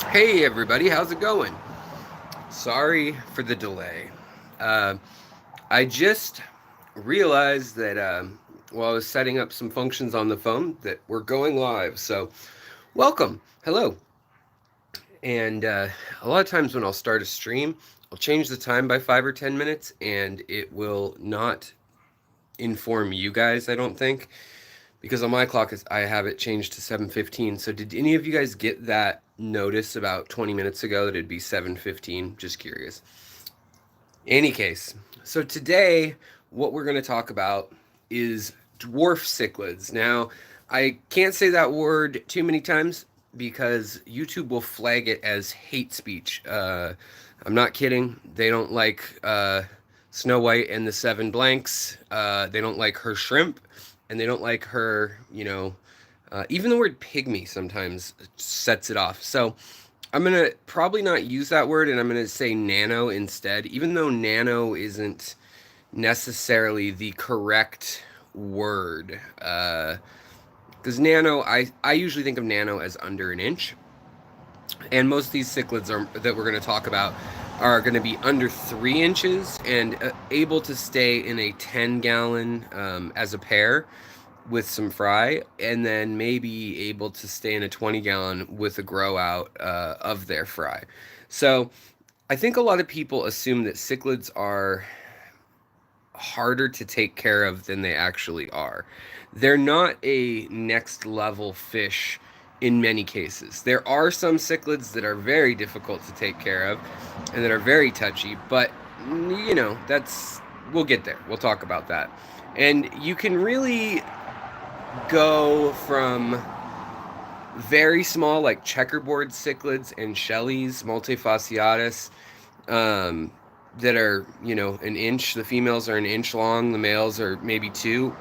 Hey everybody, how's it going? Sorry for the delay. Uh, I just realized that while I was setting up some functions on the phone that we're going live. So, welcome, hello. And a lot of times when I'll start a stream, I'll change the time by 5 or 10 minutes, and it will not inform you guys. I don't think. Because on my clock I have it changed to 7:15. So did any of you guys get that notice about 20 minutes ago that it'd be 7:15? Just curious. Any case, so today what we're going to talk about is dwarf cichlids. Now, I can't say that word too many times because YouTube will flag it as hate speech. I'm not kidding. They don't like Snow White and the Seven Blanks. They don't like her shrimp, and they don't like her, even the word pygmy sometimes sets it off. So I'm going to probably not use that word, and I'm going to say nano instead, even though nano isn't necessarily the correct word. Because nano, I usually think of nano as under an inch. And most of these cichlids that we're going to talk about are going to be under 3 inches and able to stay in a 10-gallon as a pair with some fry, and then maybe able to stay in a 20-gallon with a grow out of their fry. So I think a lot of people assume that cichlids are harder to take care of than they actually are. They're not a next level fish in many cases. There are some cichlids that are very difficult to take care of and that are very touchy, but we'll get there. We'll talk about that. And you can really go from very small, like checkerboard cichlids and shellies, multifasciatus, that are, an inch. The females are an inch long, the males are maybe 2.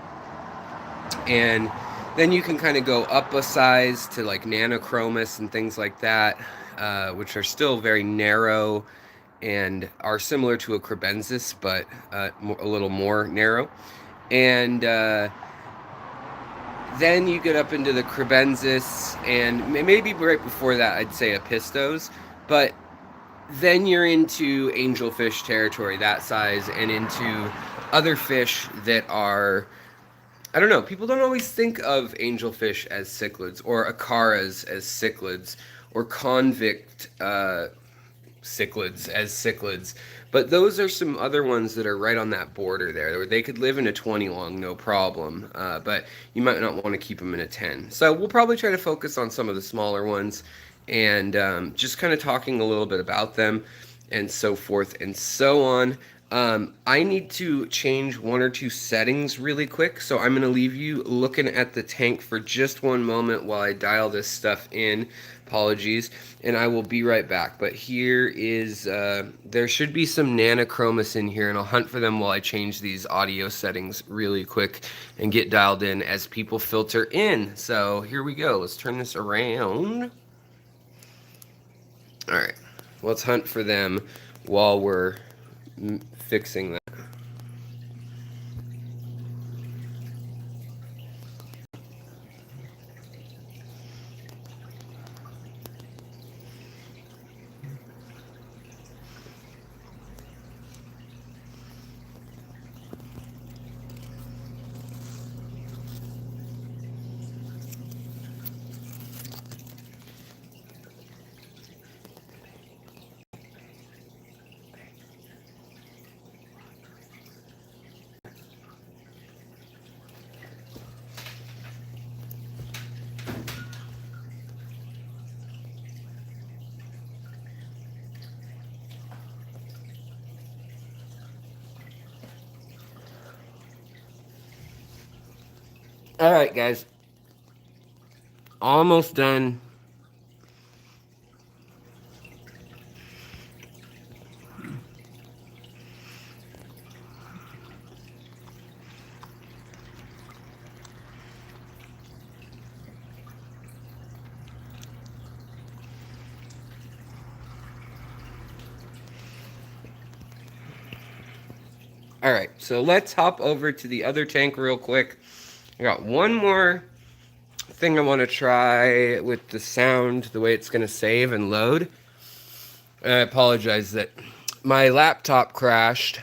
And then you can kind of go up a size to like nanocromis and things like that, which are still very narrow and are similar to a Kribensis, but a little more narrow. And then you get up into the Kribensis, and maybe right before that I'd say Apistos, but then you're into angelfish territory, that size, and into other fish that are, I don't know, people don't always think of angelfish as cichlids, or acaras as cichlids, or convict cichlids as cichlids. But those are some other ones that are right on that border there, where they could live in a 20 long, no problem, but you might not want to keep them in a 10. So we'll probably try to focus on some of the smaller ones and just kind of talking a little bit about them and so forth and so on. I need to change 1 or 2 settings really quick, so I'm going to leave you looking at the tank for just one moment while I dial this stuff in. Apologies, and I will be right back. But here is, there should be some nanochromos in here, and I'll hunt for them while I change these audio settings really quick and get dialed in as people filter in. So here we go. Let's turn this around. All right, let's hunt for them while we're fixing that. All right, guys. Almost done. All right, so let's hop over to the other tank real quick. I got one more thing I want to try with the sound, the way it's going to save and load. I apologize that my laptop crashed,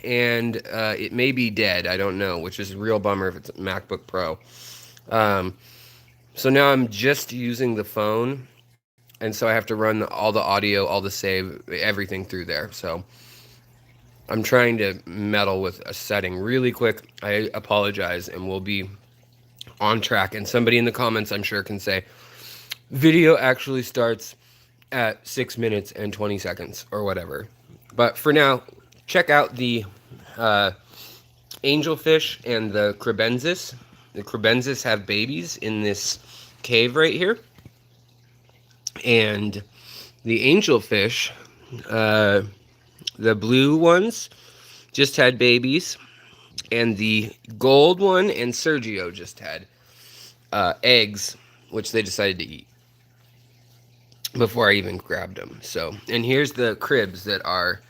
and it may be dead. I don't know, which is a real bummer if it's a MacBook Pro. So now I'm just using the phone, and so I have to run all the audio, all the save, everything through there. So I'm trying to meddle with a setting really quick. I apologize, and we'll be on track. And somebody in the comments, I'm sure, can say, video actually starts at 6 minutes and 20 seconds or whatever. But for now, check out the angelfish and the Kribensis. The Kribensis have babies in this cave right here. And the angelfish, the blue ones, just had babies. And the gold one and Sergio just had eggs, which they decided to eat before I even grabbed them. So, and here's the cribs that are,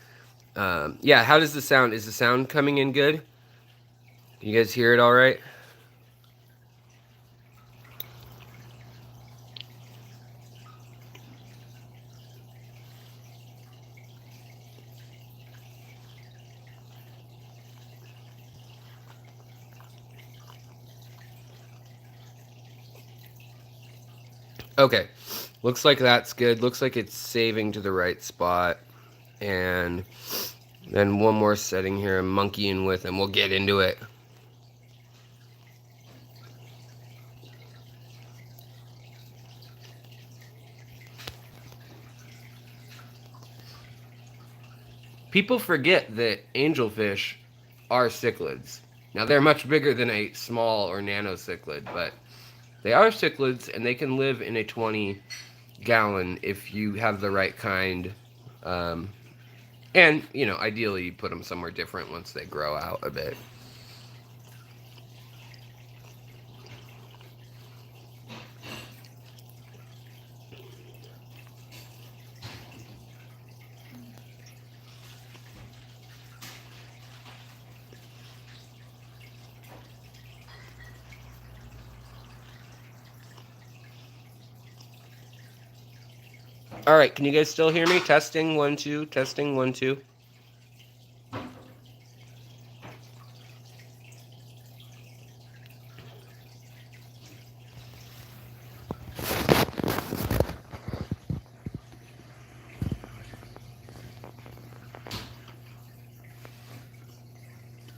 yeah, how does the sound, is the sound coming in good? You guys hear it all right? Okay, looks like that's good. Looks like it's saving to the right spot. And then one more setting here I'm monkeying with, and we'll get into it. People forget that angelfish are cichlids. Now, they're much bigger than a small or nano cichlid, but they are cichlids, and they can live in a 20-gallon if you have the right kind. And, you know, ideally you put them somewhere different once they grow out a bit. All right, can you guys still hear me? Testing, 1, 2, testing, 1, 2.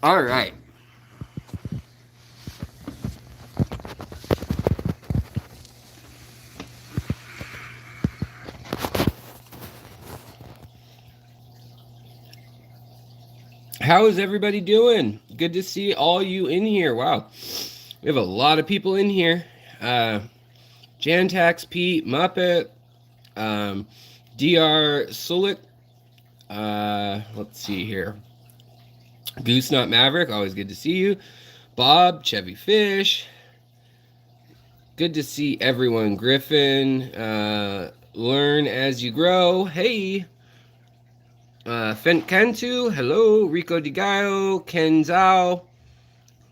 All right. How is everybody doing? Good to see all you in here. Wow. We have a lot of people in here. Jantax, Pete, Muppet, DR Sulik. Let's see here. Goose Not Maverick, always good to see you. Bob, Chevy Fish. Good to see everyone. Griffin, Learn As You Grow. Hey. Fent Cantu, hello. Rico DiGaio, Ken Zhao,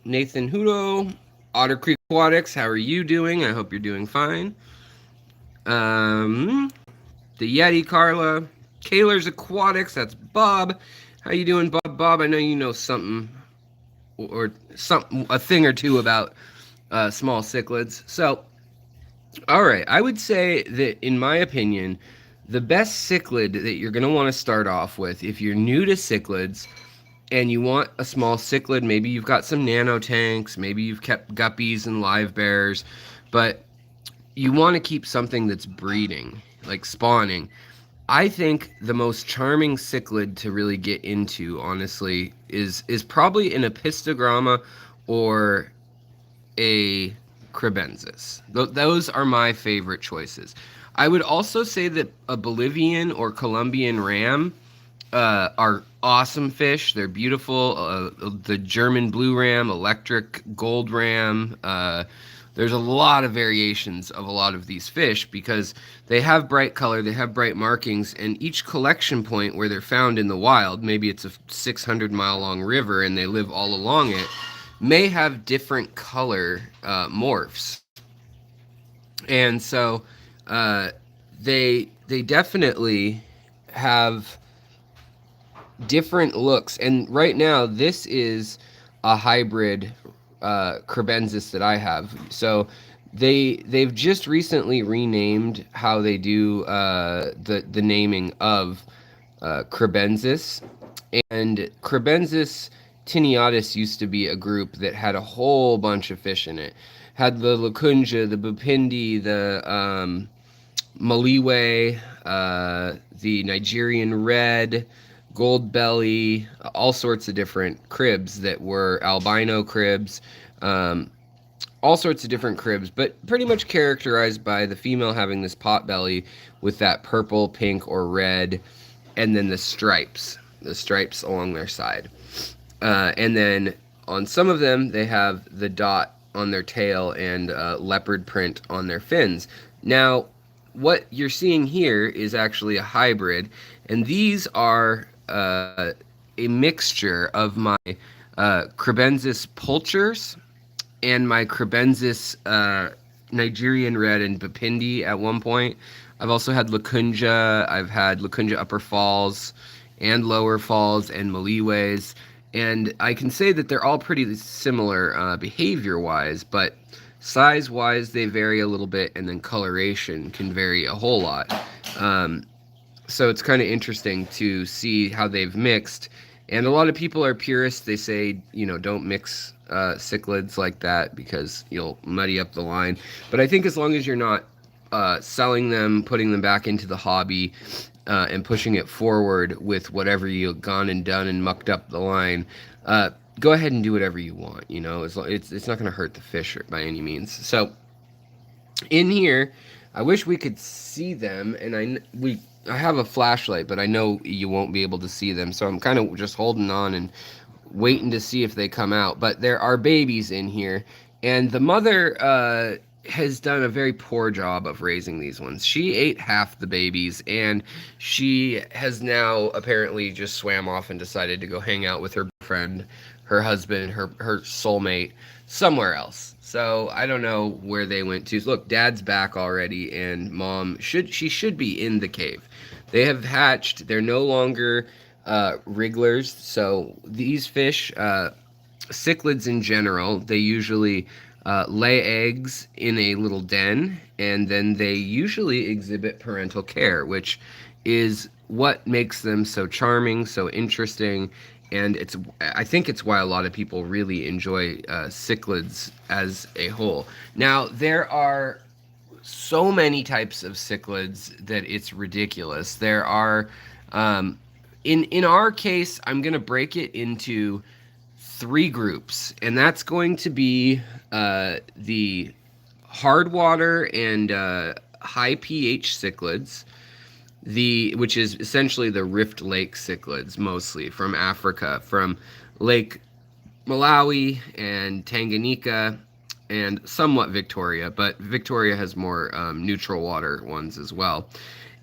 Nathan Hudo, Otter Creek Aquatics, how are you doing? I hope you're doing fine. The Yeti, Carla, Kaler's Aquatics, that's Bob. How you doing, Bob? Bob, I know you know something, or a thing or two about small cichlids. So, all right, I would say that, in my opinion, the best cichlid that you're going to want to start off with, if you're new to cichlids and you want a small cichlid, maybe you've got some nano tanks, maybe you've kept guppies and live bears, but you want to keep something that's breeding, like spawning. I think the most charming cichlid to really get into, honestly, is probably an Apistograma or a Kribensis. Those are my favorite choices. I would also say that a Bolivian or Colombian ram are awesome fish. They're beautiful. The German blue ram, electric gold ram. There's a lot of variations of a lot of these fish because they have bright color, they have bright markings, and each collection point where they're found in the wild, maybe it's a 600-mile-long river and they live all along it, may have different color morphs. And so they definitely have different looks. And right now, this is a hybrid Kribensis that I have. So they've just recently renamed how they do the naming of Kribensis. And Kribensis tinniatus used to be a group that had a whole bunch of fish in it. Had the lacunja, the bupindi, the maliwe, the Nigerian red, gold belly, all sorts of different cribs that were albino cribs, all sorts of different cribs, but pretty much characterized by the female having this pot belly with that purple, pink, or red, and then the stripes along their side. And then on some of them, they have the dot on their tail and leopard print on their fins. Now, what you're seeing here is actually a hybrid, and these are a mixture of my Kribensis pulchers and my Kribensis Nigerian red and bupindi at one point. I've also had lacunja. I've had lacunja upper falls and lower falls and maliwes. And I can say that they're all pretty similar behavior-wise, but size-wise they vary a little bit, and then coloration can vary a whole lot. So it's kind of interesting to see how they've mixed. And a lot of people are purists. They say, you know, don't mix cichlids like that because you'll muddy up the line. But I think as long as you're not selling them, putting them back into the hobby, and pushing it forward with whatever you've gone and done and mucked up the line, go ahead and do whatever you want. You know, it's not going to hurt the fish by any means. So in here, I wish we could see them, and I have a flashlight, but I know you won't be able to see them, so I'm kind of just holding on and waiting to see if they come out. But there are babies in here, and the mother has done a very poor job of raising these ones. She ate half the babies, and she has now apparently just swam off and decided to go hang out with her friend, her husband, her soulmate, somewhere else. So I don't know where they went to. Look, Dad's back already, and Mom should be in the cave. They have hatched. They're no longer wrigglers. So these fish, cichlids in general, they usually lay eggs in a little den, and then they usually exhibit parental care, which is what makes them so charming, so interesting, and I think it's why a lot of people really enjoy cichlids as a whole. Now, there are so many types of cichlids that it's ridiculous. There are, in our case, I'm going to break it into 3 groups, and that's going to be the hard water and high pH cichlids, which is essentially the Rift Lake cichlids, mostly from Africa, from Lake Malawi and Tanganyika and somewhat Victoria, but Victoria has more neutral water ones as well.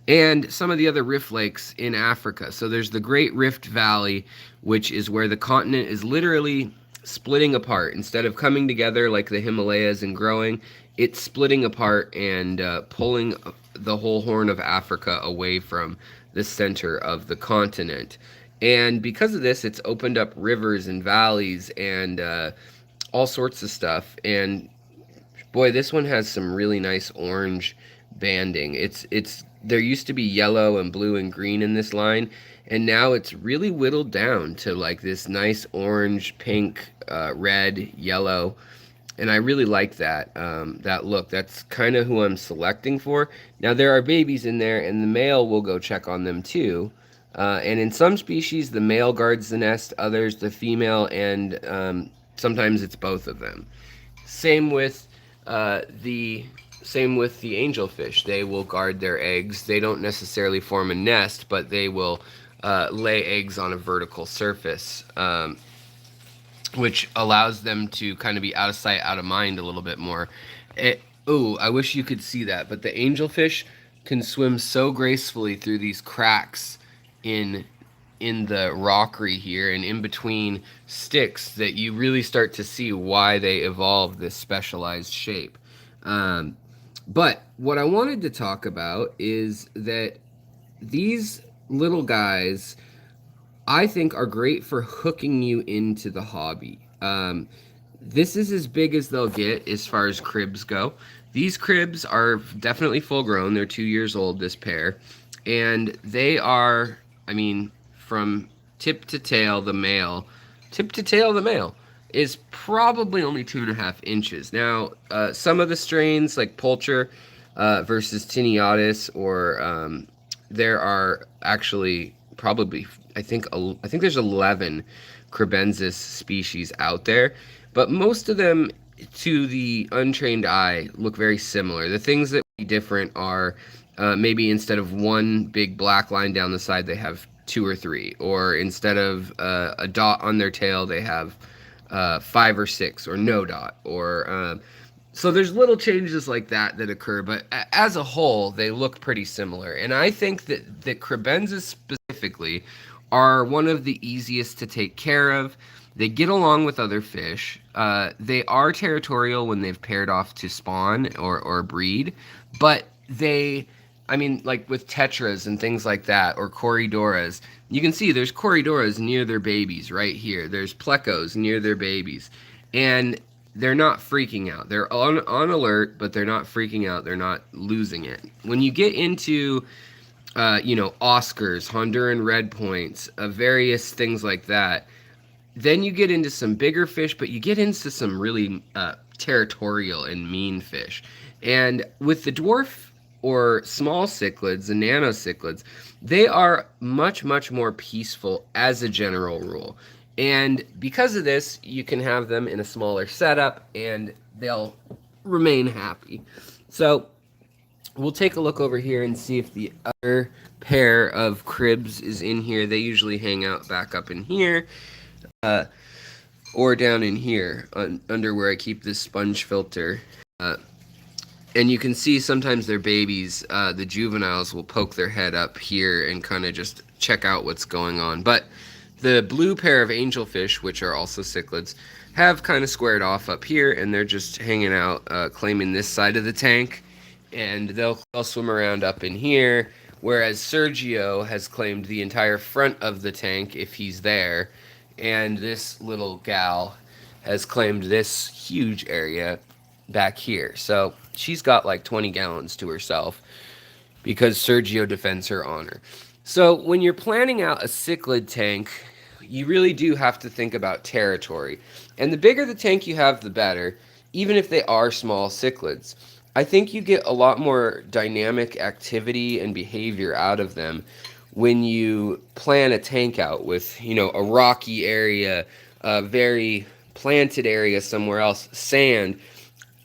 And some of the other rift lakes in Africa. So there's the Great Rift Valley, which is where the continent is literally splitting apart. Instead of coming together like the Himalayas and growing, it's splitting apart and pulling the whole Horn of Africa away from the center of the continent. And because of this, it's opened up rivers and valleys and all sorts of stuff. And boy, this one has some really nice orange banding. There used to be yellow and blue and green in this line, and now it's really whittled down to like this nice orange, pink, red, yellow, and I really like that look. That's kind of who I'm selecting for. Now there are babies in there, and the male will go check on them too. And in some species, the male guards the nest, others the female, and sometimes it's both of them. Same with the angelfish. They will guard their eggs. They don't necessarily form a nest, but they will lay eggs on a vertical surface, which allows them to kind of be out of sight, out of mind a little bit more. I wish you could see that, but the angelfish can swim so gracefully through these cracks in the rockery here and in between sticks that you really start to see why they evolved this specialized shape. But what I wanted to talk about is that these little guys, I think, are great for hooking you into the hobby. This is as big as they'll get as far as cribs go. These cribs are definitely full grown. They're 2 years old, this pair. And they are, I mean, from tip to tail, the male is probably only 2.5 inches. Now, some of the strains, like Pulcher versus Tinniatus, or there are actually probably, I think there's 11 Kribensis species out there, but most of them, to the untrained eye, look very similar. The things that be different are maybe instead of one big black line down the side, they have two or three, or instead of a dot on their tail, they have 5 or 6, or no dot, or so there's little changes like that occur, but as a whole, they look pretty similar. And I think that the Kribensis specifically are one of the easiest to take care of. They get along with other fish. They are territorial when they've paired off to spawn or breed, but I mean, like with tetras and things like that, or corridoras, you can see there's corridoras near their babies right here. There's plecos near their babies. And they're not freaking out. They're on alert, but they're not freaking out. They're not losing it. When you get into, Oscars, Honduran red points, various things like that, then you get into some bigger fish, but you get into some really territorial and mean fish. And with the dwarf or small cichlids, the nano cichlids, they are much, much more peaceful as a general rule. And because of this, you can have them in a smaller setup and they'll remain happy. So we'll take a look over here and see if the other pair of cribs is in here. They usually hang out back up in here or down in here under where I keep this sponge filter. And you can see sometimes their babies, the juveniles, will poke their head up here and kind of just check out what's going on. But the blue pair of angelfish, which are also cichlids, have kind of squared off up here, and they're just hanging out, claiming this side of the tank, and they'll swim around up in here, whereas Sergio has claimed the entire front of the tank if he's there, and this little gal has claimed this huge area back here. So she's got like 20 gallons to herself because Sergio defends her honor. So when you're planning out a cichlid tank, you really do have to think about territory. And the bigger the tank you have, the better, even if they are small cichlids. I think you get a lot more dynamic activity and behavior out of them when you plan a tank out with, a rocky area, a very planted area somewhere else, sand.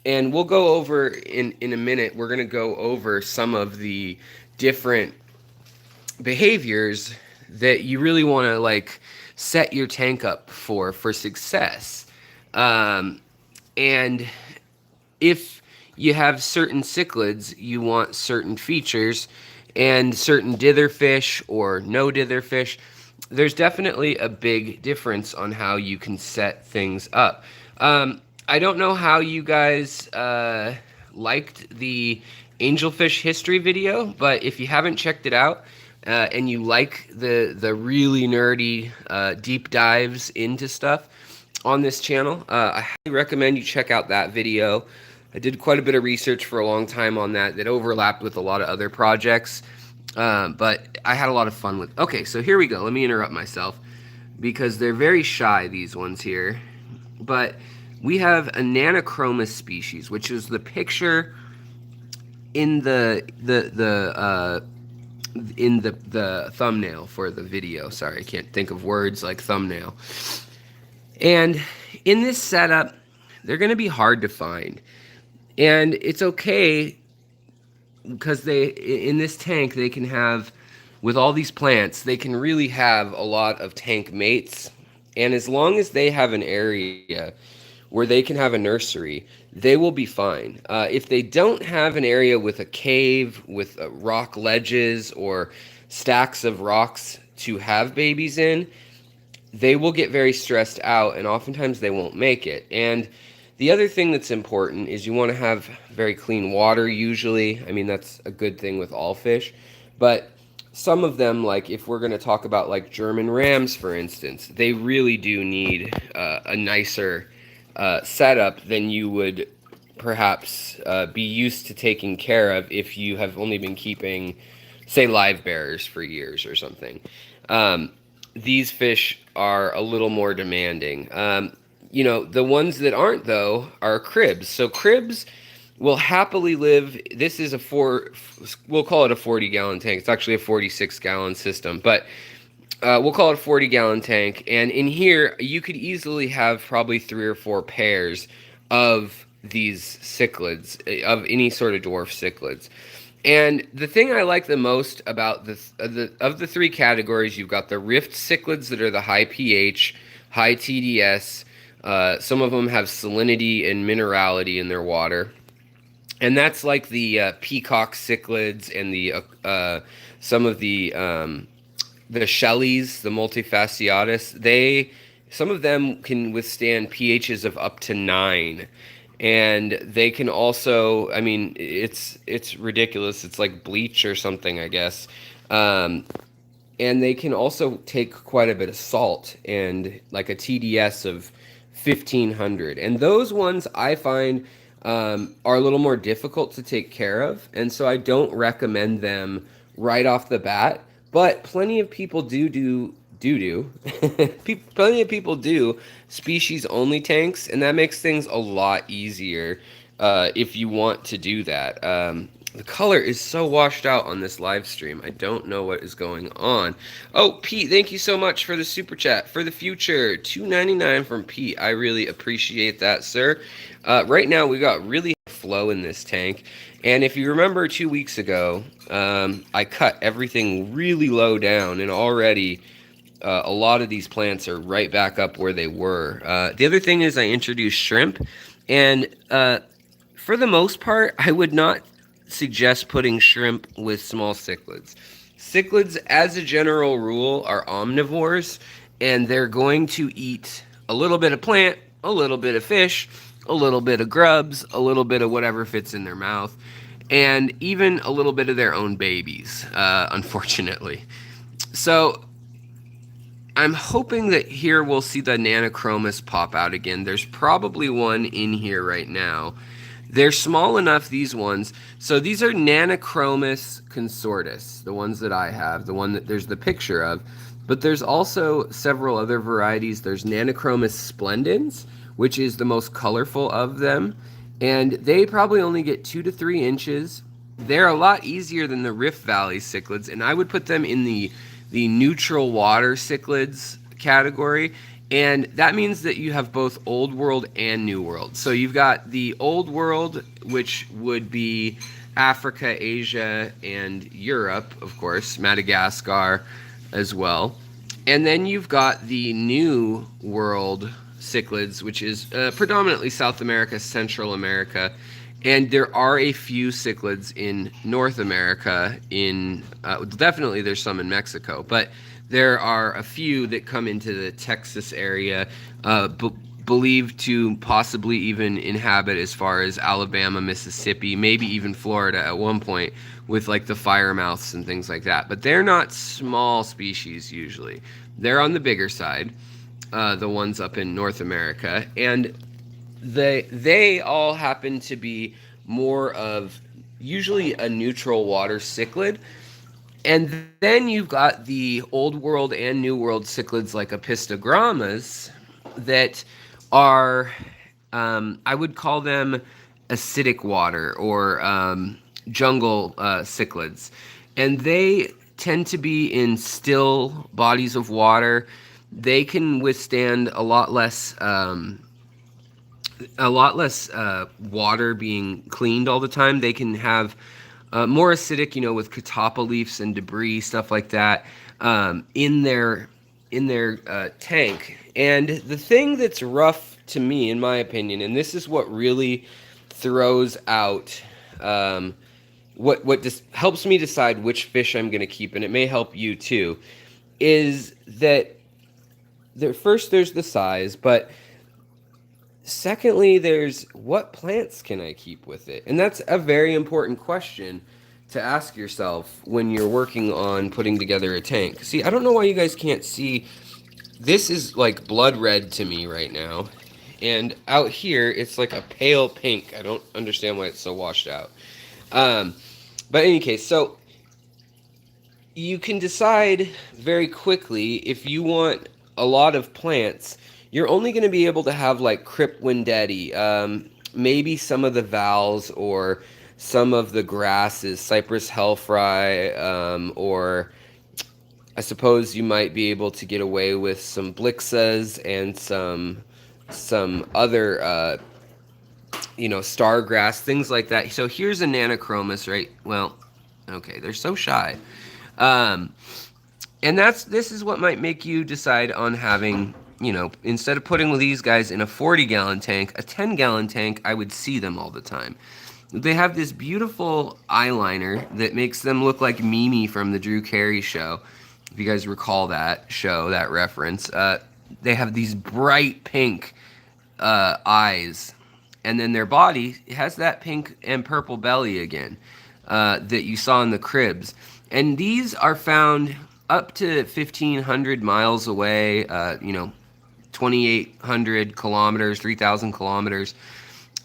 And we'll go over in a minute, we're going to go over some of the different behaviors that you really want to set your tank up for success. And if you have certain cichlids, you want certain features, and certain dither fish or no dither fish, there's definitely a big difference on how you can set things up. I don't know how you guys liked the angelfish history video, but if you haven't checked it out, and you like the really nerdy deep dives into stuff on this channel, I highly recommend you check out that video. I did quite a bit of research for a long time on that overlapped with a lot of other projects, but I had a lot of fun with. Okay, so here we go. Let me interrupt myself because they're very shy, these ones here. But we have a nanochromous species, which is the picture in the thumbnail for the video. Sorry, I can't think of words like thumbnail. And in this setup, they're going to be hard to find. And it's okay because in this tank, they can have, with all these plants, they can really have a lot of tank mates. And as long as they have an area where they can have a nursery, they will be fine. If they don't have an area with a cave, with rock ledges or stacks of rocks to have babies in, they will get very stressed out, and oftentimes they won't make it. And The other thing that's important is you want to have very clean water usually. I mean, that's a good thing with all fish. But some of them, like if we're going to talk about like German rams, for instance, they really do need a nicer setup than you would perhaps be used to taking care of if you have only been keeping, say, live bearers for years or something. These fish are a little more demanding. The ones that aren't, though, are cribs. So cribs will happily live. This is we'll call it a 40-gallon tank. It's actually a 46-gallon system, but we'll call it a 40-gallon tank. And in here, you could easily have probably 3 or 4 pairs of these cichlids, of any sort of dwarf cichlids. And the thing I like the most about of the 3 categories, you've got the rift cichlids that are the high pH, high TDS. Some of them have salinity and minerality in their water. And that's like the peacock cichlids and the some of the shellies, the multifasciatus. Some of them can withstand pHs of up to 9. And they can also, I mean, it's ridiculous. It's like bleach or something, I guess. And they can also take quite a bit of salt and like a TDS of 1500. And those ones I find are a little more difficult to take care of. And so I don't recommend them right off the bat. But plenty of people plenty of people do species only tanks, and that makes things a lot easier if you want to do that. The color is so washed out on this live stream. I don't know what is going on. Oh, Pete, thank you so much for the super chat. For the future, $2.99 from Pete. I really appreciate that, sir. Right now, we got really flow in this tank. And if you remember 2 weeks ago, I cut everything really low down, and already a lot of these plants are right back up where they were. The other thing is I introduced shrimp, and for the most part, I would not suggest putting shrimp with small cichlids. Cichlids, as a general rule, are omnivores, and they're going to eat a little bit of plant, a little bit of fish, a little bit of grubs, a little bit of whatever fits in their mouth, and even a little bit of their own babies, unfortunately. So I'm hoping that here we'll see the Nanochromis pop out again. There's probably one in here right now. They're small enough, these ones. So these are Nanochromis consortus, the ones that I have, the one that there's the picture of. But there's also several other varieties. There's Nanochromis splendens, which is the most colorful of them. And they probably only get 2 to 3 inches. They're a lot easier than the Rift Valley cichlids, and I would put them in the neutral water cichlids category. And that means that you have both Old World and New World. So you've got the Old World, which would be Africa, Asia, and Europe, of course, Madagascar as well. And then you've got the New World cichlids, which is predominantly South America, Central America, and there are a few cichlids in North America. Definitely there's some in Mexico, but there are a few that come into the Texas area, believed to possibly even inhabit as far as Alabama, Mississippi, maybe even Florida at one point, with like the firemouths and things like that. But they're not small species usually. They're on the bigger side. The ones up in North America, and they all happen to be more of usually a neutral water cichlid. And then you've got the Old World and New World cichlids like Apistogramas that are, I would call them acidic water or jungle cichlids. And they tend to be in still bodies of water. They can withstand a lot less water being cleaned all the time. They can have more acidic, with catappa leaves and debris, stuff like that, in their tank. And the thing that's rough to me, in my opinion, and this is what really throws out, what just helps me decide which fish I'm going to keep, and it may help you too, is that first there's the size, but Secondly, there's what plants can I keep with it? And that's a very important question to ask yourself when you're working on putting together a tank. See, I don't know why you guys can't see. This is like blood red to me right now. And out here, it's like a pale pink. I don't understand why it's so washed out. Um, but in any case, so you can decide very quickly if you want a lot of plants. You're only going to be able to have like Kribensis, maybe some of the vals or some of the grasses, Cypress hellfry, or I suppose you might be able to get away with some blixas and some other stargrass, things like that. So here's a nanochromis, right? Well, okay, they're so shy. Um, and this is what might make you decide on having, instead of putting these guys in a 40-gallon tank, a 10-gallon tank, I would see them all the time. They have this beautiful eyeliner that makes them look like Mimi from the Drew Carey show. If you guys recall that show, that reference. They have these bright pink eyes. And then their body has that pink and purple belly again that you saw in the cribs. And these are found up to 1,500 miles away, 2,800 kilometers, 3,000 kilometers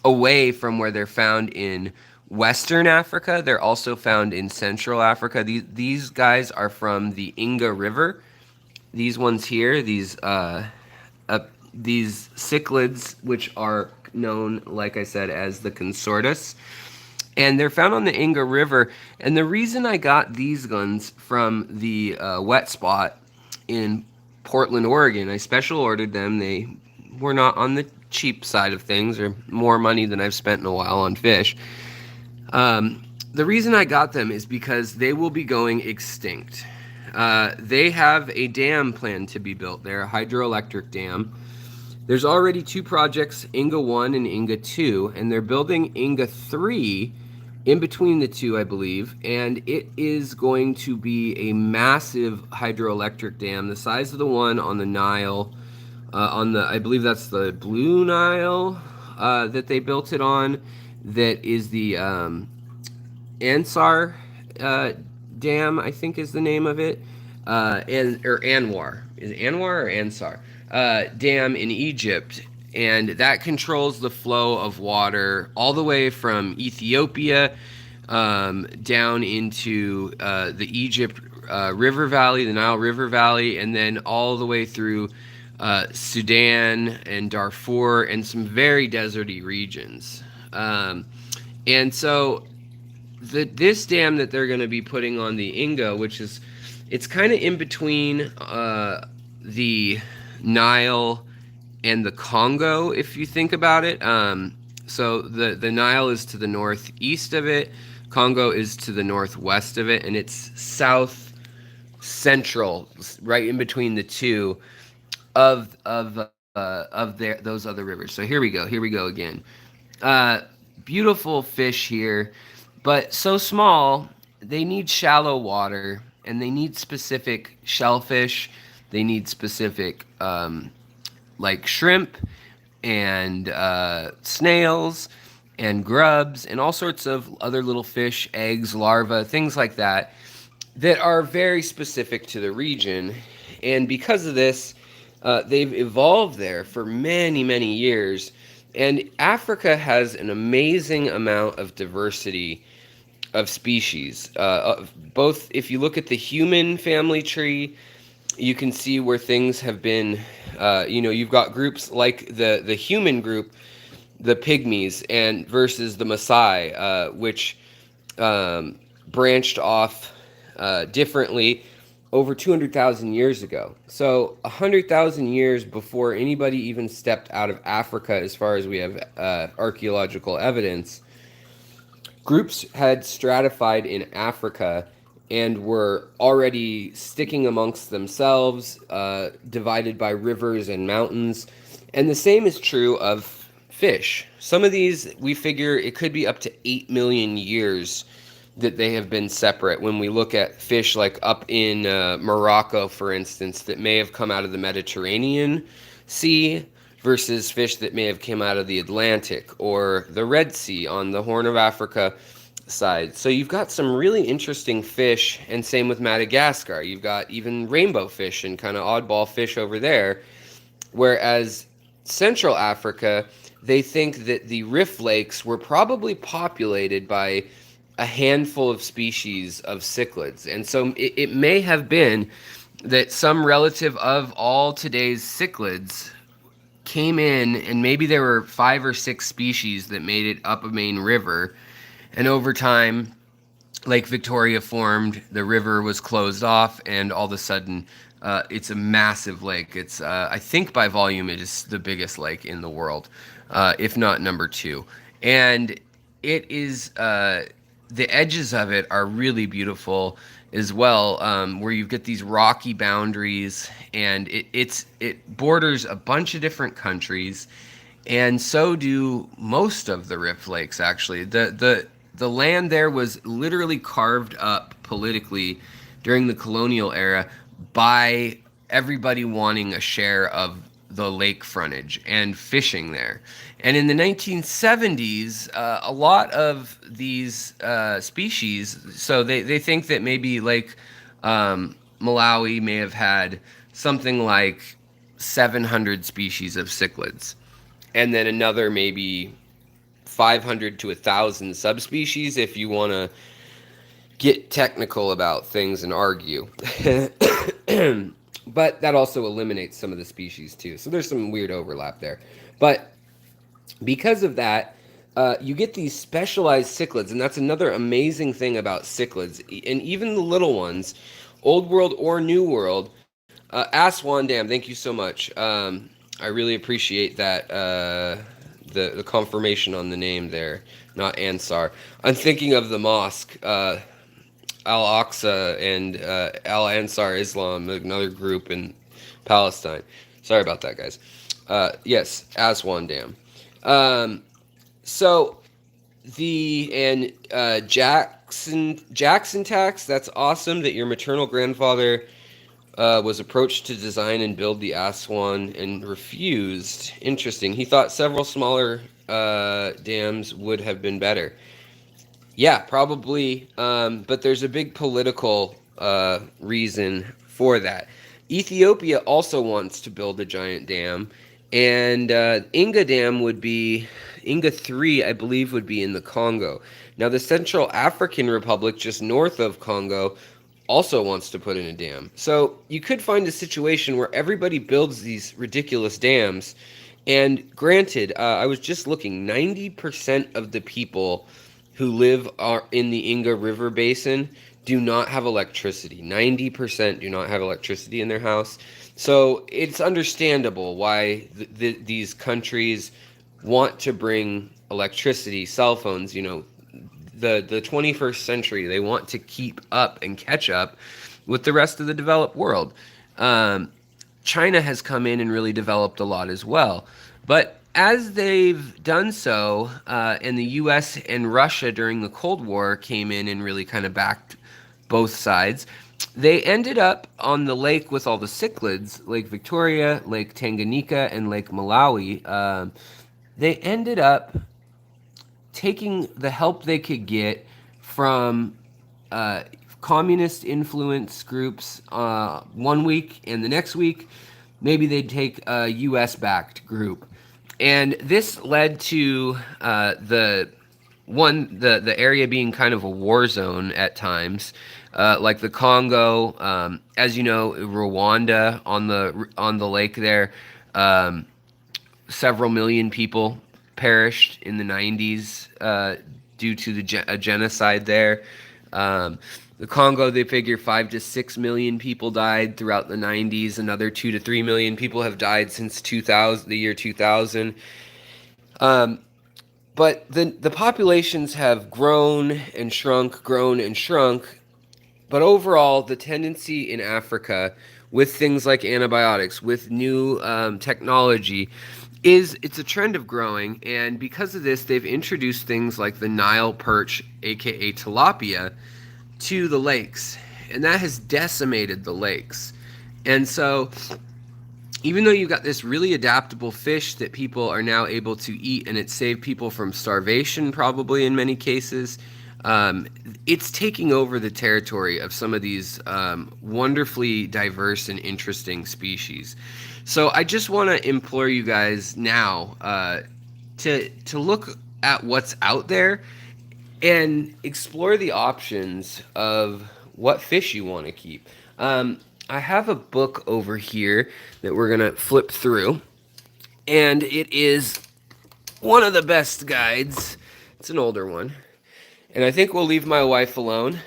away from where they're found in Western Africa. They're also found in Central Africa. These guys are from the Inga River. These ones here, these cichlids, which are known, like I said, as the consortus. And they're found on the Inga River. And the reason I got these guns from the wet spot in Portland, Oregon, I special ordered them. They were not on the cheap side of things, or more money than I've spent in a while on fish. The reason I got them is because they will be going extinct. They have a dam planned to be built there, a hydroelectric dam. There's already 2 projects, Inga 1 and Inga 2, and they're building Inga 3 in between the 2, I believe, and it is going to be a massive hydroelectric dam, the size of the one on the Nile, I believe that's the Blue Nile that they built it on, that is the Ansar Dam, I think is the name of it, or Anwar. Is it Anwar or Ansar? Dam in Egypt, and that controls the flow of water all the way from Ethiopia down into the Egypt River Valley, the Nile River Valley, and then all the way through Sudan and Darfur and some very deserty regions. And so this dam that they're going to be putting on the Inga, it's kind of in between the Nile and the Congo, if you think about it. So the Nile is to the northeast of it, Congo is to the northwest of it, and it's south central, right in between the two of those other rivers. So here we go again. Beautiful fish here, but so small. They need shallow water, and they need specific shellfish. They need specific like shrimp and snails and grubs and all sorts of other little fish, eggs, larvae, things like that, that are very specific to the region. And because of this, they've evolved there for many, many years. And Africa has an amazing amount of diversity of species. Both, if you look at the human family tree, you can see where things have been, you've got groups like the human group, the pygmies, and versus the Maasai, which branched off differently over 200,000 years ago. So 100,000 years before anybody even stepped out of Africa, as far as we have archaeological evidence, groups had stratified in Africa and were already sticking amongst themselves, divided by rivers and mountains. And the same is true of fish. Some of these, we figure it could be up to 8 million years that they have been separate. When we look at fish like up in Morocco, for instance, that may have come out of the Mediterranean Sea versus fish that may have come out of the Atlantic or the Red Sea on the Horn of Africa side. So you've got some really interesting fish, and same with Madagascar. You've got even rainbow fish and kind of oddball fish over there. Whereas Central Africa, they think that the Rift Lakes were probably populated by a handful of species of cichlids. And so it may have been that some relative of all today's cichlids came in, and maybe there were 5 or 6 species that made it up a main river. And over time, Lake Victoria formed, the river was closed off, and all of a sudden, it's a massive lake. It's, I think by volume, it is the biggest lake in the world, if not number 2. And it is, the edges of it are really beautiful as well, where you get these rocky boundaries, and it borders a bunch of different countries, and so do most of the Rift Lakes, actually. The land there was literally carved up politically during the colonial era by everybody wanting a share of the lake frontage and fishing there. And in the 1970s, a lot of these species, so they think that maybe Lake Malawi may have had something like 700 species of cichlids, and then another maybe 500 to 1,000 subspecies if you want to get technical about things and argue. But that also eliminates some of the species too. So there's some weird overlap there. But because of that, you get these specialized cichlids, and that's another amazing thing about cichlids. And even the little ones, Old World or New World, Aswan Dam, thank you so much. I really appreciate that, the confirmation on the name there, not Ansar. I'm thinking of the mosque, Al-Aqsa and Al-Ansar Islam, another group in Palestine. Sorry about that, guys. Yes, Aswan Dam. Jackson tax, that's awesome that your maternal grandfather was approached to design and build the Aswan and refused. Interesting. He thought several smaller dams would have been better. Yeah, probably, but there's a big political reason for that. Ethiopia also wants to build a giant dam, and Inga Dam would be, Inga 3, I believe, would be in the Congo. Now, the Central African Republic, just north of Congo, also wants to put in a dam. So you could find a situation where everybody builds these ridiculous dams, and granted, I was just looking, 90% of the people who live in the Inga River Basin do not have electricity. 90% do not have electricity in their house. So it's understandable why these countries want to bring electricity, cell phones, you know, the 21st century. They want to keep up and catch up with the rest of the developed world. China has come in and really developed a lot as well. But as they've done so, and the U.S. and Russia during the Cold War came in and really kind of backed both sides, they ended up on the lake with all the cichlids, Lake Victoria, Lake Tanganyika, and Lake Malawi. They ended up taking the help they could get from communist influence groups 1 week, and the next week, maybe they'd take a U.S.-backed group. And this led to the area being kind of a war zone at times, like the Congo, as you know, Rwanda on the lake there. Several million people perished in the 90s due to a genocide there. The Congo, they figure 5 to 6 million people died throughout the 90s. Another 2 to 3 million people have died since the year 2000. But the populations have grown and shrunk. But overall, the tendency in Africa, with things like antibiotics, with new technology, it's a trend of growing. And because of this, they've introduced things like the Nile perch, aka tilapia, to the lakes, and that has decimated the lakes. And so even though you've got this really adaptable fish that people are now able to eat, and it saved people from starvation probably in many cases, um, it's taking over the territory of some of these wonderfully diverse and interesting species. So I just want to implore you guys now to look at what's out there and explore the options of what fish you want to keep. I have a book over here that we're going to flip through, and it is one of the best guides. It's an older one. And I think we'll leave my wife alone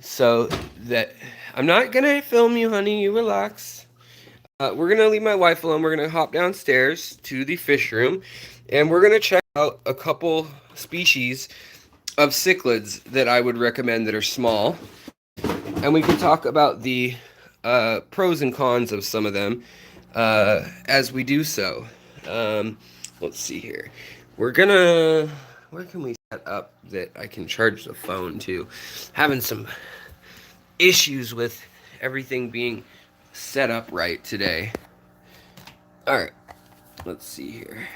so that I'm not going to film you, honey. You relax. We're going to leave my wife alone. We're going to hop downstairs to the fish room, and we're going to check out a couple species of cichlids that I would recommend that are small. And we can talk about the pros and cons of some of them as we do so. Let's see here. We're going to... Where can we set up that I can charge the phone to? Having some issues with everything being set up right today. Alright, let's see here.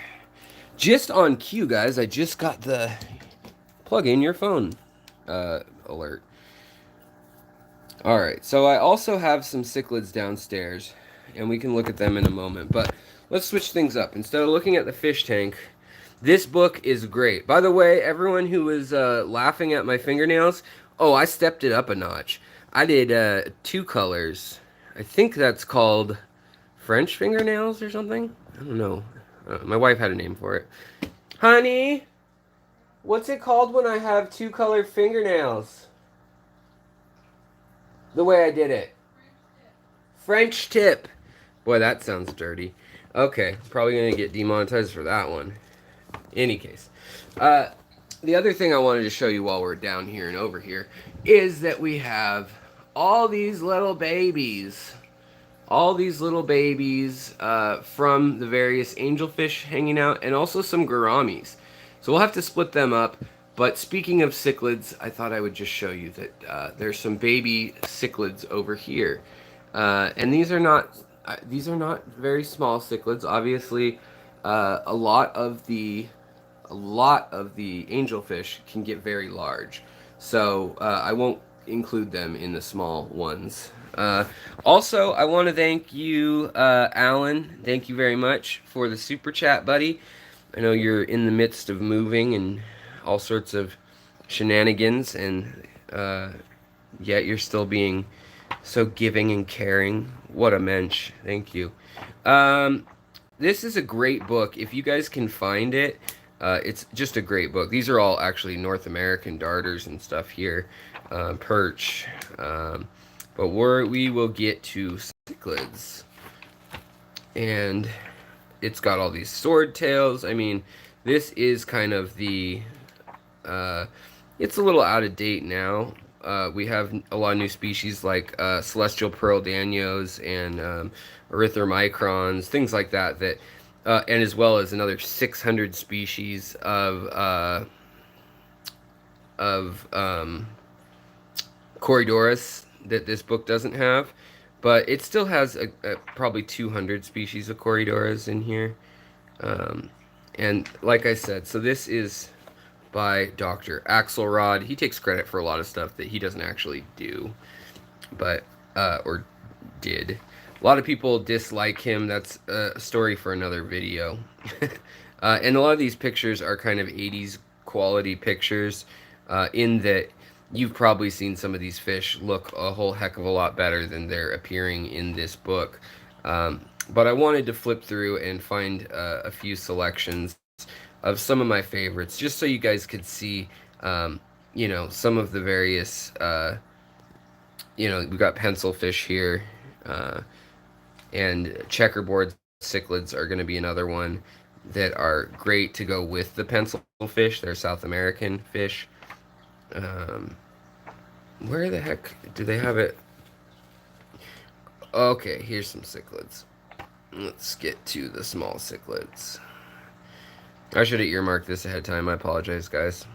Just on cue, guys, I just got the plug in your phone alert. Alright, so I also have some cichlids downstairs, and we can look at them in a moment, but let's switch things up. Instead of looking at the fish tank, this book is great. By the way, everyone who was laughing at my fingernails, oh, I stepped it up a notch. I did 2 colors. I think that's called French fingernails or something. I don't know. My wife had a name for it. Honey, what's it called when I have 2 colored fingernails? The way I did it. French tip. Boy, that sounds dirty. Okay, probably going to get demonetized for that one. Any case, the other thing I wanted to show you while we're down here and over here is that we have all these little babies. All these little babies from the various angelfish hanging out, and also some gouramis. So we'll have to split them up. But speaking of cichlids, I thought I would just show you that there's some baby cichlids over here, and these are not very small cichlids. Obviously, a lot of the angelfish can get very large, so I won't include them in the small ones. Also, I want to thank you, Alan. Thank you very much for the super chat, buddy. I know you're in the midst of moving and all sorts of shenanigans, and yet you're still being so giving and caring. What a mensch. Thank you. This is a great book. If you guys can find it, it's just a great book. These are all actually North American darters and stuff here. Perch. But we will get to cichlids. And it's got all these sword tails. I mean, this is kind of the... it's a little out of date now. We have a lot of new species like celestial pearl danios and erythromicrons, things like that, and as well as another 600 species of Corydoras that this book doesn't have, but it still has probably 200 species of Corydoras in here. And like I said, so this is by Dr. Axelrod. He takes credit for a lot of stuff that he doesn't actually do, but or did. A lot of people dislike him. That's a story for another video. And a lot of these pictures are kind of 80s quality pictures, in that you've probably seen some of these fish look a whole heck of a lot better than they're appearing in this book. But I wanted to flip through and find a few selections of some of my favorites, just so you guys could see, you know, some of the various, you know, we've got pencilfish here, and checkerboard cichlids are going to be another one that are great to go with the pencilfish. They're South American fish. Where the heck do they have it? Okay, here's some cichlids. Let's get to the small cichlids. I should have earmarked this ahead of time. I apologize, guys.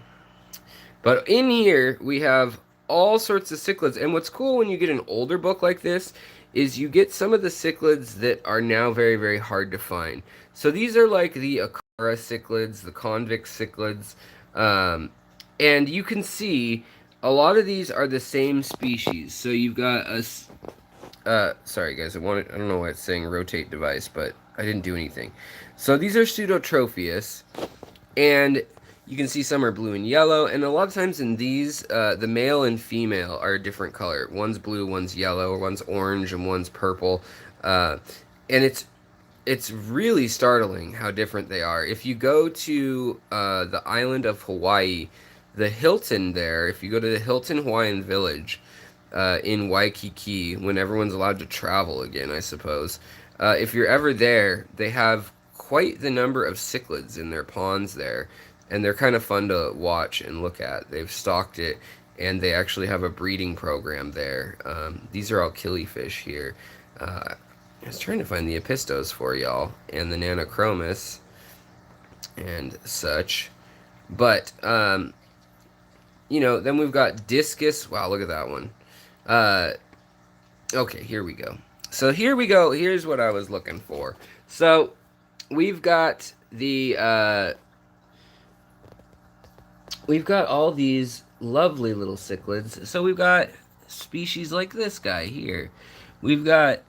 But in here, we have all sorts of cichlids. And what's cool when you get an older book like this is you get some of the cichlids that are now very, very hard to find. So these are like the Akara cichlids, the convict cichlids, and you can see a lot of these are the same species. So you've got a sorry guys, I don't know why it's saying rotate device, but I didn't do anything. So these are Pseudotropheus, and you can see some are blue and yellow, and a lot of times in these, the male and female are a different color. One's blue, one's yellow, one's orange, and one's purple. And it's really startling how different they are. If you go to the island of Hawaii, the Hilton there, if you go to the Hilton Hawaiian Village in Waikiki, when everyone's allowed to travel again, I suppose, if you're ever there, they have quite the number of cichlids in their ponds there, and they're kind of fun to watch and look at. They've stocked it, and they actually have a breeding program there. These are all killifish here. I was trying to find the Apistos for y'all, and the Nanochromis, and such. But, you know, then we've got Discus. Wow, look at that one. Okay, here we go. So here we go. Here's what I was looking for. So we've got the, we've got all these lovely little cichlids. So we've got species like this guy here. We've got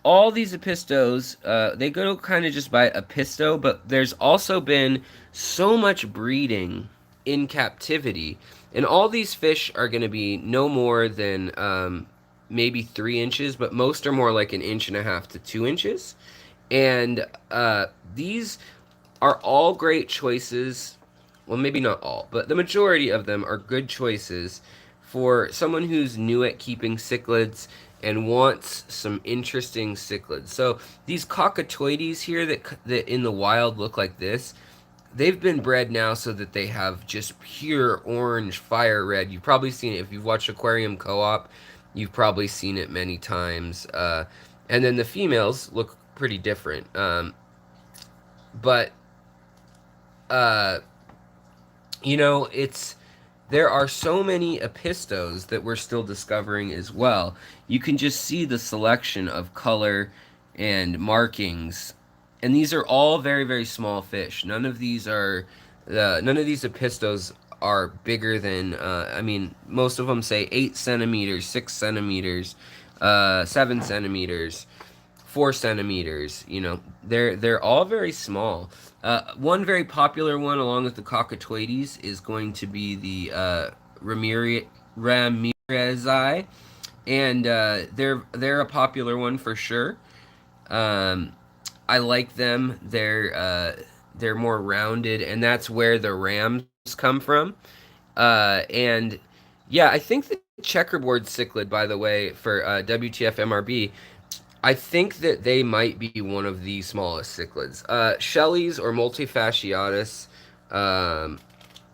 all these Apistos. They go kind of just by Apisto, but there's also been so much breeding in captivity, and all these fish are going to be no more than maybe 3 inches, but most are more like 1.5 to 2 inches. And these are all great choices. Well, maybe not all, but the majority of them are good choices for someone who's new at keeping cichlids and wants some interesting cichlids. So these cockatoides here that in the wild look like this, they've been bred now so that they have just pure orange fire red. You've probably seen it if you've watched Aquarium Co-op. You've probably seen it many times. And then the females look pretty different. But you know, there are so many Apistos that we're still discovering as well. You can just see the selection of color and markings, and these are all very, very small fish. None of these Apistos are bigger than, I mean, most of them say 8 centimeters, 6 centimeters, 7 centimeters, 4 centimeters. You know, they're all very small. One very popular one, along with the cockatoides, is going to be the Ramirezi, and they're a popular one for sure. I like them. They're more rounded, and that's where the rams come from. And yeah, I think the checkerboard cichlid, by the way, for WTF MRB, I think that they might be one of the smallest cichlids. Shellies or multifasciatus,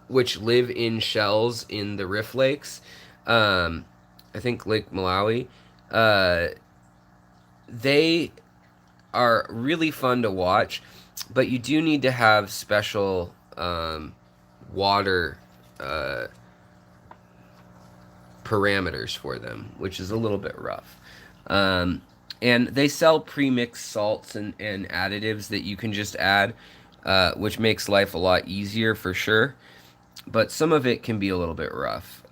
which live in shells in the Rift Lakes, I think Lake Malawi, they are really fun to watch, but you do need to have special water parameters for them, which is a little bit rough. And they sell pre-mixed salts and additives that you can just add, which makes life a lot easier for sure. But some of it can be a little bit rough.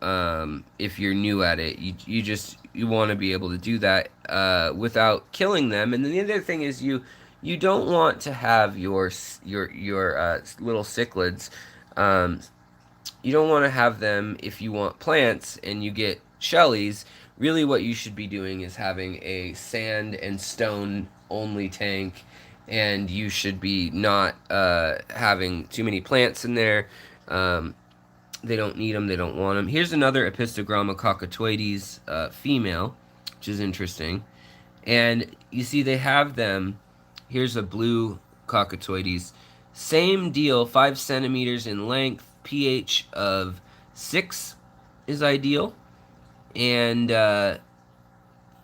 If you're new at it, you want to be able to do that without killing them. And then the other thing is you don't want to have your little cichlids. You don't want to have them if you want plants and you get shellies. Really what you should be doing is having a sand and stone only tank, and you should be not having too many plants in there. They don't need them, they don't want them. Here's another Apistograma cockatoides female, which is interesting. And you see they have them. Here's a blue cockatoides. Same deal, 5 centimeters in length, pH of 6 is ideal. And